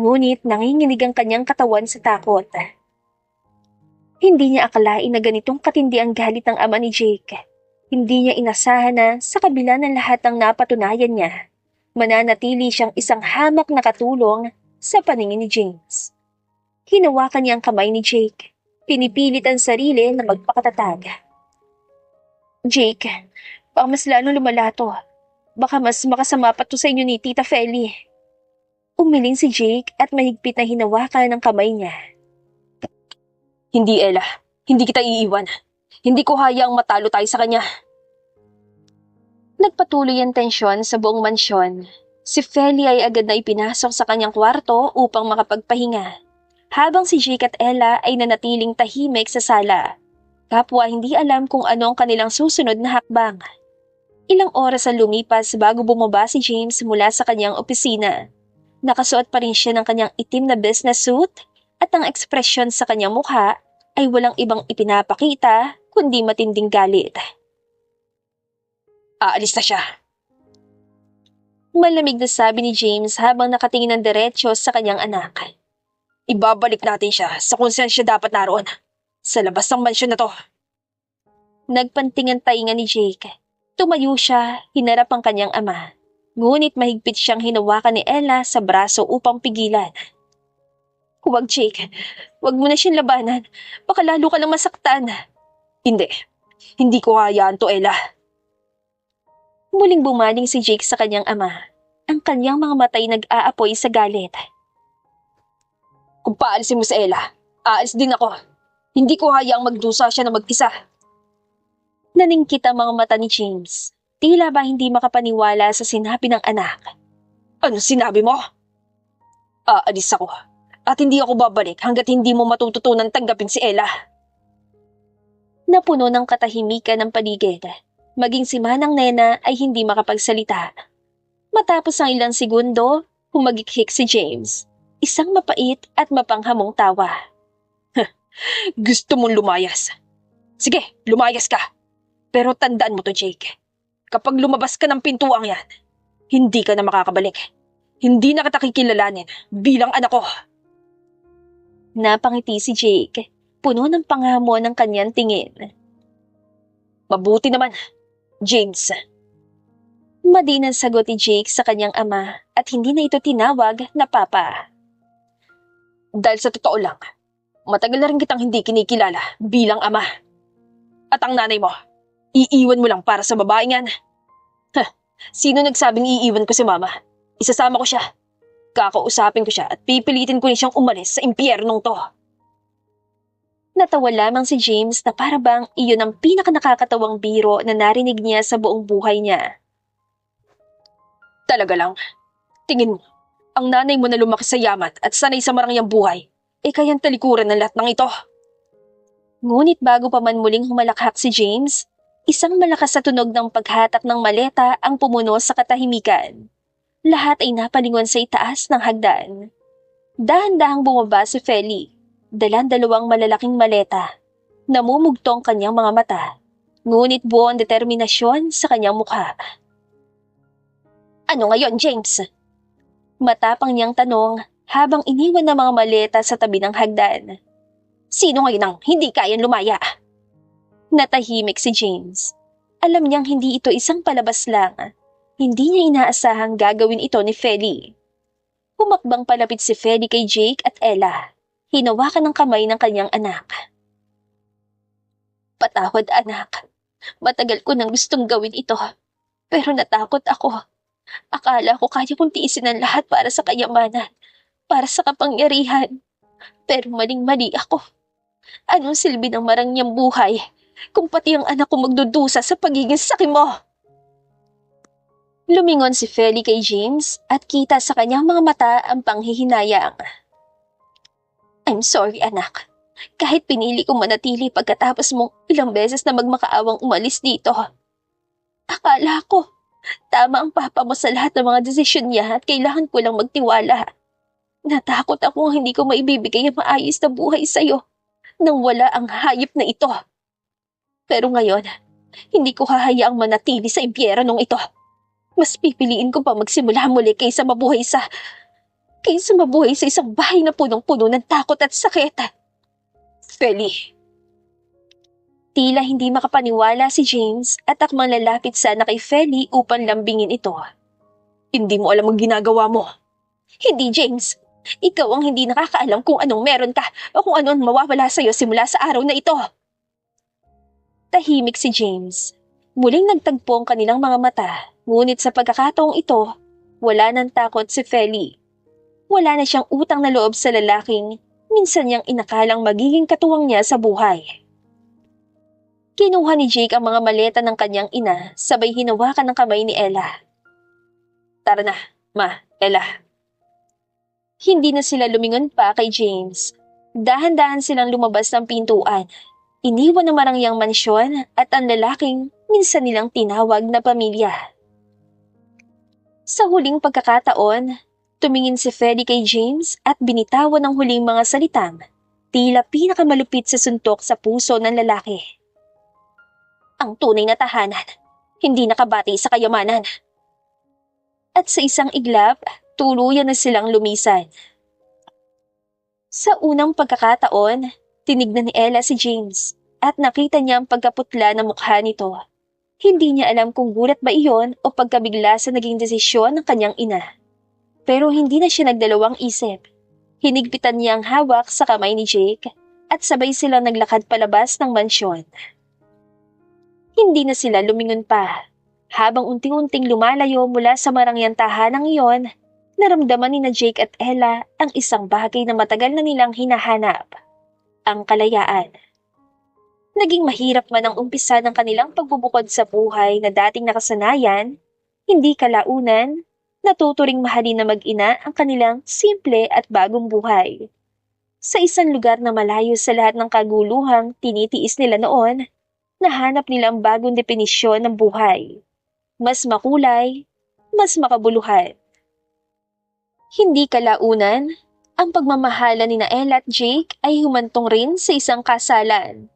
Ngunit nanginginig ang kanyang katawan sa takot. Hindi niya akalain na ganitong katindi ang galit ng ama ni Jake. Hindi niya inasahan na sa kabila ng lahat ng napatunayan niya, mananatili siyang isang hamak na katulong sa paningin ni James. Hinawakan niya ang kamay ni Jake. Pinipilit ang sarili na magpakatatag. Jake, baka mas lalong lumala to. Baka mas makasama pa to sa inyo ni Tita Feli. Umiling si Jake at mahigpit na hinawakan ng kamay niya. Hindi, Ella. Hindi kita iiwan. Hindi ko hayaang matalo tayo sa kanya. Nagpatuloy ang tensyon sa buong mansyon. Si Feli ay agad na ipinasok sa kanyang kwarto upang makapagpahinga, habang si Jake at Ella ay nanatiling tahimik sa sala. Kapwa hindi alam kung ano ang kanilang susunod na hakbang. Ilang oras ang lumipas bago bumaba si James mula sa kanyang opisina. Nakasuot pa rin siya ng kanyang itim na business suit at ang ekspresyon sa kanyang mukha ay walang ibang ipinapakita kundi matinding galit. Aalis na siya. Malamig na sabi ni James habang nakatingin ng diretsyo sa kanyang anak. Ibabalik natin siya sa kung saan siya dapat naroon. Sa labas ng mansyon na to. Nagpantingan tainga ni Jake. Tumayo siya, hinarap ang kanyang ama. Ngunit mahigpit siyang hinawakan ni Ella sa braso upang pigilan. Huwag, Jake. Huwag mo na siyang labanan. Baka lalo ka lang masaktan. Hindi. Hindi ko hayaan to, Ella. Muling bumaling si Jake sa kanyang ama. Ang kanyang mga matay nag-aapoy sa galit. Kung paalisin mo si Ella, aalis din ako. Hindi ko hayaang magdusa siya na mag-isa. Naningkit ang mga mata ni James. Tila ba hindi makapaniwala sa sinabi ng anak. Ano sinabi mo? Aalis ako. At hindi ako babalik hanggat hindi mo matututunan tanggapin si Ella. Napuno ng katahimikan ng paligid. Maging si Manang Nena ay hindi makapagsalita. Matapos ang ilang segundo, humagikhik si James. Isang mapait at mapanghamong tawa. Gusto mong lumayas. Sige, lumayas ka. Pero tandaan mo to, Jake. Kapag lumabas ka ng pintuang yan, hindi ka na makakabalik. Hindi na kita kikilalanin bilang anak ko. Napangiti si Jake, puno ng panghamon ng kanyang tingin. Mabuti naman, James. Madinang sagot ni Jake sa kanyang ama at hindi na ito tinawag na papa. Dahil sa totoo lang, matagal na rin kitang hindi kinikilala bilang ama. At ang nanay mo, iiwan mo lang para sa babaeng yan. Sino nagsabing iiwan ko si mama? Isasama ko siya. Kakausapin ko siya at pipilitin ko rin siyang umalis sa impyernong to. Natawa lamang si James na para bang iyon ang pinakanakakatawang biro na narinig niya sa buong buhay niya. Talaga lang. Tingin mo, ang nanay mo na lumaki sa yaman at sanay sa marangyang buhay, kayang talikuran ng lahat ng ito. Ngunit bago pa man muling humalakhak si James, isang malakas na tunog ng paghatak ng maleta ang pumuno sa katahimikan. Lahat ay napalingon sa itaas ng hagdan. Dahan-dahang bumaba si Feli, dalang dalawang malalaking maleta. Namumugtong kanyang mga mata, ngunit buo ang determinasyon sa kanyang mukha. Ano ngayon, James? Matapang niyang tanong habang iniwan ng mga maleta sa tabi ng hagdan. Sino ngayon ang hindi kayang lumaya? Natahimik si James. Alam niyang hindi ito isang palabas lang. Hindi niya inaasahang gagawin ito ni Feli. Humakbang palapit si Feli kay Jake at Ella. Hinawakan ng kamay ng kanyang anak. Patawad, anak. Matagal ko nang gustong gawin ito. Pero natakot ako. Akala ko kaya kong tiisin ang lahat para sa kayamanan. Para sa kapangyarihan. Pero maling-mali ako. Anong silbi ng marangyang buhay kung pati ang anak ko magdudusa sa pagiging sakim mo? Lumingon si Feli kay James at kita sa kanyang mga mata ang panghihinayang. I'm sorry, anak. Kahit pinili kong manatili pagkatapos mong ilang beses na magmakaawang umalis dito. Akala ko, tama ang papa mo sa lahat ng mga desisyon niya at kailangan ko lang magtiwala. Natakot akong hindi ko maibibigay ang maayos na buhay sa'yo nang wala ang hayop na ito. Pero ngayon, hindi ko hahayaang manatili sa impyeronong ito. Mas pipiliin ko pa magsimula muli kaysa mabuhay sa isang bahay na punong-puno ng takot at sakit. Feli. Tila hindi makapaniwala si James at akmang lalapit sana kay Feli upang lambingin ito. Hindi mo alam ang ginagawa mo. Hindi, James. Ikaw ang hindi nakakaalam kung anong meron ka o kung ano ang mawawala sa'yo simula sa araw na ito. Tahimik si James. Muling nagtagpo ang kanilang mga mata, ngunit sa pagkakataong ito, wala nang takot si Feli. Wala na siyang utang na loob sa lalaking minsan niyang inakalang magiging katuwang niya sa buhay. Kinuha ni Jake ang mga maleta ng kanyang ina, sabay hinawakan ng kamay ni Ella. Tara na, Ma, Ella. Hindi na sila lumingon pa kay James. Dahan-dahan silang lumabas ng pintuan. Iniwan ng marangyang mansyon at ang lalaking minsan nilang tinawag na pamilya. Sa huling pagkakataon, tumingin si Freddy kay James at binitawan ng huling mga salitang tila pinakamalupit sa suntok sa puso ng lalaki. Ang tunay na tahanan, hindi nakabati sa kayamanan. At sa isang iglap, tuluyan na silang lumisan. Sa unang pagkakataon, tinignan ni Ella si James at nakita niya ang pagkaputla ng mukha nito. Hindi niya alam kung gulat ba iyon o pagkabigla sa naging desisyon ng kanyang ina. Pero hindi na siya nagdalawang isip. Hinigpitan niya ang hawak sa kamay ni Jake at sabay silang naglakad palabas ng mansyon. Hindi na sila lumingon pa. Habang unti-unting lumalayo mula sa marangyang tahanang iyon, naramdaman ni na Jake at Ella ang isang bagay na matagal na nilang hinahanap. Ang kalayaan. Naging mahirap man ang umpisa ng kanilang pagbubukod sa buhay na dating nakasanayan, hindi kalaunan, natuturing mahalin na mag-ina ang kanilang simple at bagong buhay. Sa isang lugar na malayo sa lahat ng kaguluhang tinitiis nila noon, nahanap nila ang bagong definisyon ng buhay. Mas makulay, mas makabuluhan. Hindi kalaunan, ang pagmamahala ni na Ella at Jake ay humantong rin sa isang kasalan.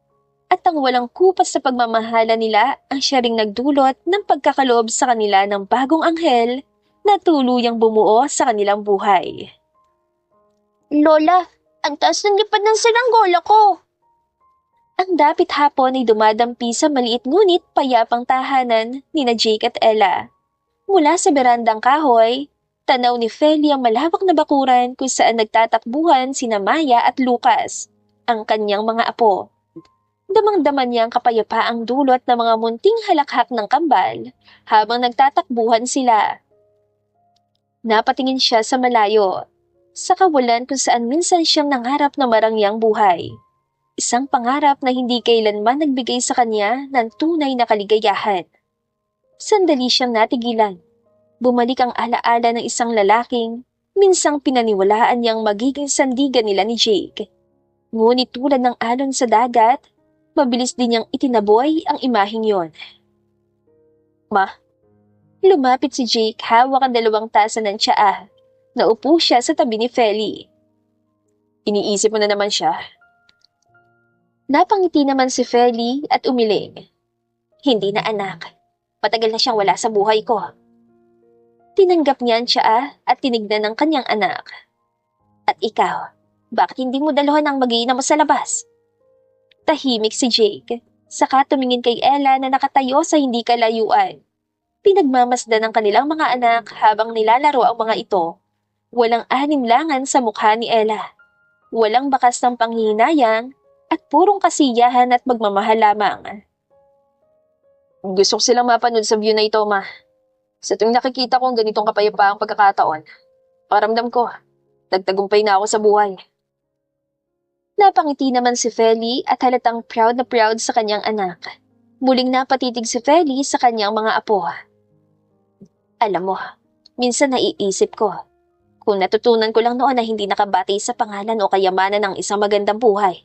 At ang walang kupas sa pagmamahala nila ang siya ring nagdulot ng pagkakaloob sa kanila ng bagong anghel na tuluyang bumuo sa kanilang buhay. Lola, ang taas ng lipad ng saranggola ko! Ang dapit hapon ay dumadampi sa maliit ngunit payapang tahanan ni na Jake at Ella. Mula sa berandang kahoy, tanaw ni Feli ang malawak na bakuran kung saan nagtatakbuhan sina Maya at Lucas, ang kanyang mga apo. Damang-daman niya ang kapayapaang dulot ng mga munting halakhak ng kambal habang nagtatakbuhan sila. Napatingin siya sa malayo, sa kawalan kung saan minsan siyang nangarap na marangyang buhay. Isang pangarap na hindi kailanman nagbigay sa kanya ng tunay na kaligayahan. Sandali siyang natigilan. Bumalik ang alaala ng isang lalaking minsang pinaniwalaan niyang magiging sandigan nila ni Jake. Ngunit tulad ng alon sa dagat, mabilis din niyang itinaboy ang imaheng yon. Ma? Lumapit si Jake hawak ang 2 tasa ng tsaa. Naupo siya sa tabi ni Feli. Iniisip mo na naman siya. Napangiti naman si Feli at umiling. Hindi na anak. Matagal na siyang wala sa buhay ko. Tinanggap niya ang tsaa at tinignan ng kanyang anak. At ikaw, bakit hindi mo daluhan ang mag-iina mo sa labas? Tahimik si Jake, saka tumingin kay Ella na nakatayo sa hindi kalayuan. Pinagmamasdan ng kanilang mga anak habang nilalaro ang mga ito. Walang alinlangan sa mukha ni Ella. Walang bakas ng panghihinayang at purong kasiyahan at magmamahal lamang. Gusto ko silang mapanood sa view na ito, Ma. Sa tuwing nakikita ko ang ganitong kapayapaang pagkakataon, paramdam ko, nagtagumpay na ako sa buhay. Napangiti naman si Feli at halatang proud na proud sa kanyang anak. Muling napatitig si Feli sa kanyang mga apo. Alam mo, minsan naiisip ko, kung natutunan ko lang noon na hindi nakabati sa pangalan o kayamanan ng isang magandang buhay,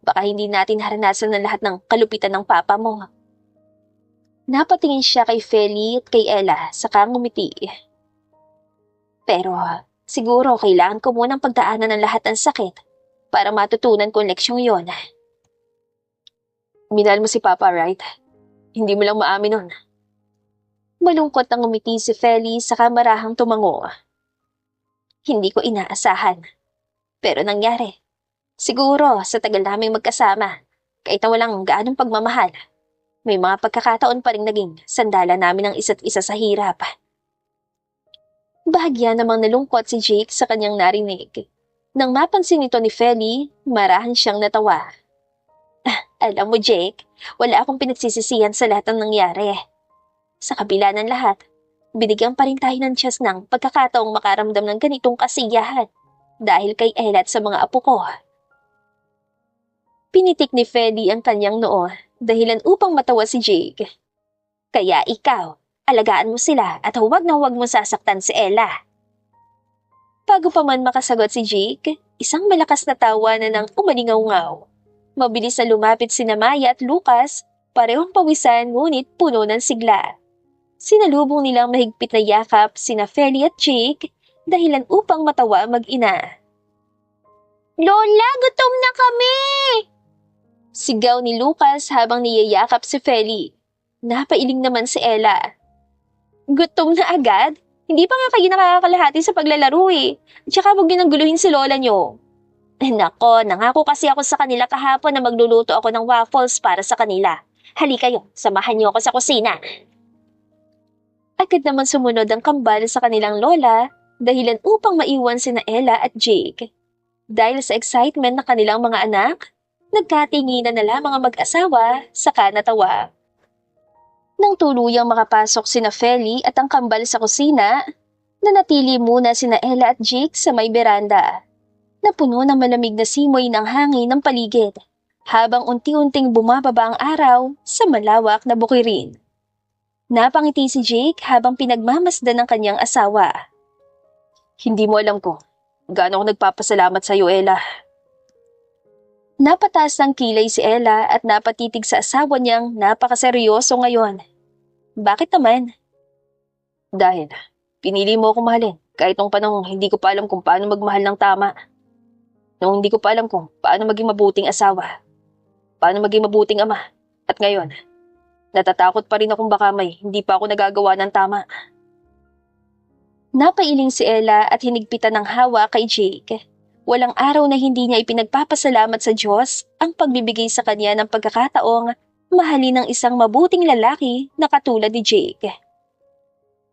baka hindi natin haranasan ng lahat ng kalupitan ng papa mo. Napatingin siya kay Feli at kay Ella, saka ngumiti. Pero Siguro kailangan ko munang pagdaanan ng lahat ng sakit para matutunan ko ang leksyong yon. Minahal mo si Papa, right? Hindi mo lang maamin nun. Malungkot ang umiti si Feli sa kamarahang tumango. Hindi ko inaasahan. Pero nangyari. Siguro sa tagal naming magkasama, kahit na walang gaanong pagmamahal, may mga pagkakataon pa rin naging sandala namin ang isa't isa sa hirap. Bahagya namang nalungkot si Jake sa kanyang narinig. Nang mapansin ito ni Feli, marahan siyang natawa. Alam mo Jake, wala akong pinagsisisihan sa lahat ng nangyari. Sa kabila ng lahat, binigyan pa rin tayo ng tiyas ng pagkakataong makaramdam ng ganitong kasiyahan dahil kay Ella at sa mga apo ko. Pinitik ni Feli ang kanyang noo dahilan upang matawa si Jake. Kaya ikaw, alagaan mo sila at huwag na huwag mo sasaktan si Ella. Bago pa man makasagot si Jake, isang malakas na tawanan ng umalingaw-ngaw. Mabilis na lumapit sina Maya at Lucas, parehong pawisan ngunit puno ng sigla. Sinalubong nilang mahigpit na yakap sina Feli at Jake dahilan upang matawa mag-ina. Lola, gutom na kami! Sigaw ni Lucas habang niyayakap si Feli. Napailing naman si Ella. Gutom na agad? Hindi pa nga kayo nakakalahati sa paglalaro eh. Tsaka huwag niyo nang guluhin si Lola niyo. Nako, nangako kasi ako sa kanila kahapon na magluluto ako ng waffles para sa kanila. Halika kayo, samahan niyo ako sa kusina. Agad naman sumunod ang kambal sa kanilang lola dahilan upang maiwan sina Ella at Jake. Dahil sa excitement ng kanilang mga anak, nagkatinginan na lamang ang mag-asawa saka natawa. Nang tuluyang makapasok sina Feli at ang kambal sa kusina, nanatili muna sina Ella at Jake sa may beranda, na puno ng malamig na simoy ng hangin ng paligid, habang unti-unting bumababa ang araw sa malawak na bukirin. Napangiti si Jake habang pinagmamasdan ng kanyang asawa. Hindi mo alam ko, gaano ako nagpapasalamat sa iyo, Ella. Napataas ng kilay si Ella at napatitig sa asawa niyang napakaseryoso ngayon. Bakit naman? Dahil pinili mo akong mahalin kahit nung panahon hindi ko pa alam kung paano magmahal ng tama. Nung hindi ko pa alam kung paano maging mabuting asawa, paano maging mabuting ama. At ngayon, natatakot pa rin akong baka may hindi pa ako nagagawa ng tama. Napailing si Ella at hinigpitan ng hawa kay Jake. Walang araw na hindi niya ipinagpapasalamat sa Diyos ang pagbibigay sa kanya ng pagkakataong mahalin ng isang mabuting lalaki na katulad ni Jake.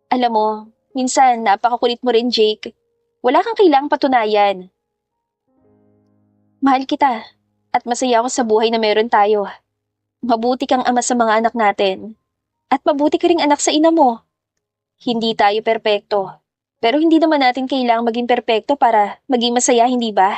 Alam mo, minsan napakakulit mo rin, Jake. Wala kang kailangang patunayan. Mahal kita at masaya ako sa buhay na meron tayo. Mabuti kang ama sa mga anak natin. At mabuti ka ring anak sa ina mo. Hindi tayo perpekto. Pero hindi naman natin kailangang maging perpekto para maging masaya, hindi ba?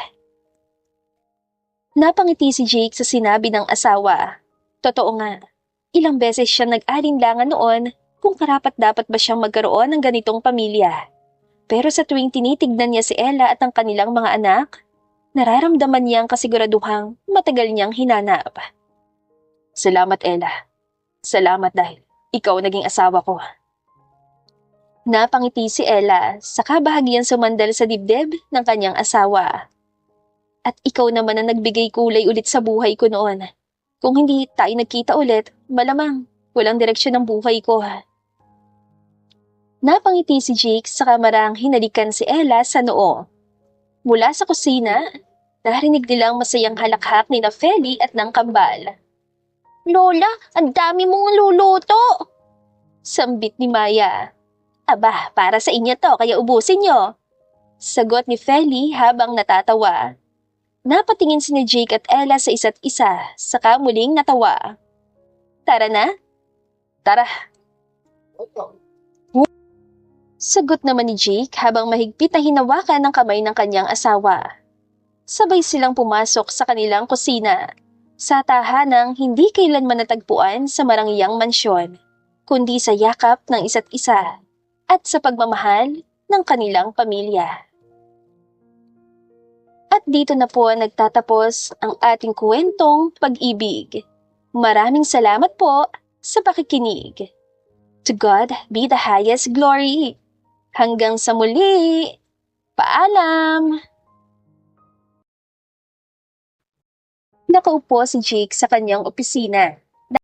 Napangiti si Jake sa sinabi ng asawa. Totoo nga, ilang beses siya nag-alinlangan noon kung karapat-dapat ba siyang magkaroon ng ganitong pamilya. Pero sa tuwing tinitignan niya si Ella at ang kanilang mga anak, nararamdaman niya ang kasiguraduhang matagal niyang hinanap. Salamat, Ella. Salamat dahil ikaw naging asawa ko. Napangiti si Ella sa kabahagyang sumandal sa dibdib ng kanyang asawa. At ikaw naman ang nagbigay kulay ulit sa buhay ko noon. Kung hindi tayo nagkita ulit, malamang walang direksyon ng buhay ko. Napangiti si Jake sa kamarang hinalikan si Ella sa noo. Mula sa kusina, narinig nilang masayang halakhak ni na Feli at ng kambal. Lola, ang dami mong luluto! Sambit ni Maya. Aba, para sa inyo to, kaya ubusin nyo. Sagot ni Feli habang natatawa. Napatingin si Jake at Ella sa isa't isa, saka muling natawa. Tara na? Tara. Sagot naman ni Jake habang mahigpit na hinawakan ng kamay ng kanyang asawa. Sabay silang pumasok sa kanilang kusina, sa tahanang hindi kailanman natagpuan sa marangiyang mansyon, kundi sa yakap ng isa't isa at sa pagmamahal ng kanilang pamilya. At dito na po nagtatapos ang ating kwentong pag-ibig. Maraming salamat po sa pakikinig. To God be the highest glory. Hanggang sa muli! Paalam! Nakaupo si Jake sa kanyang opisina.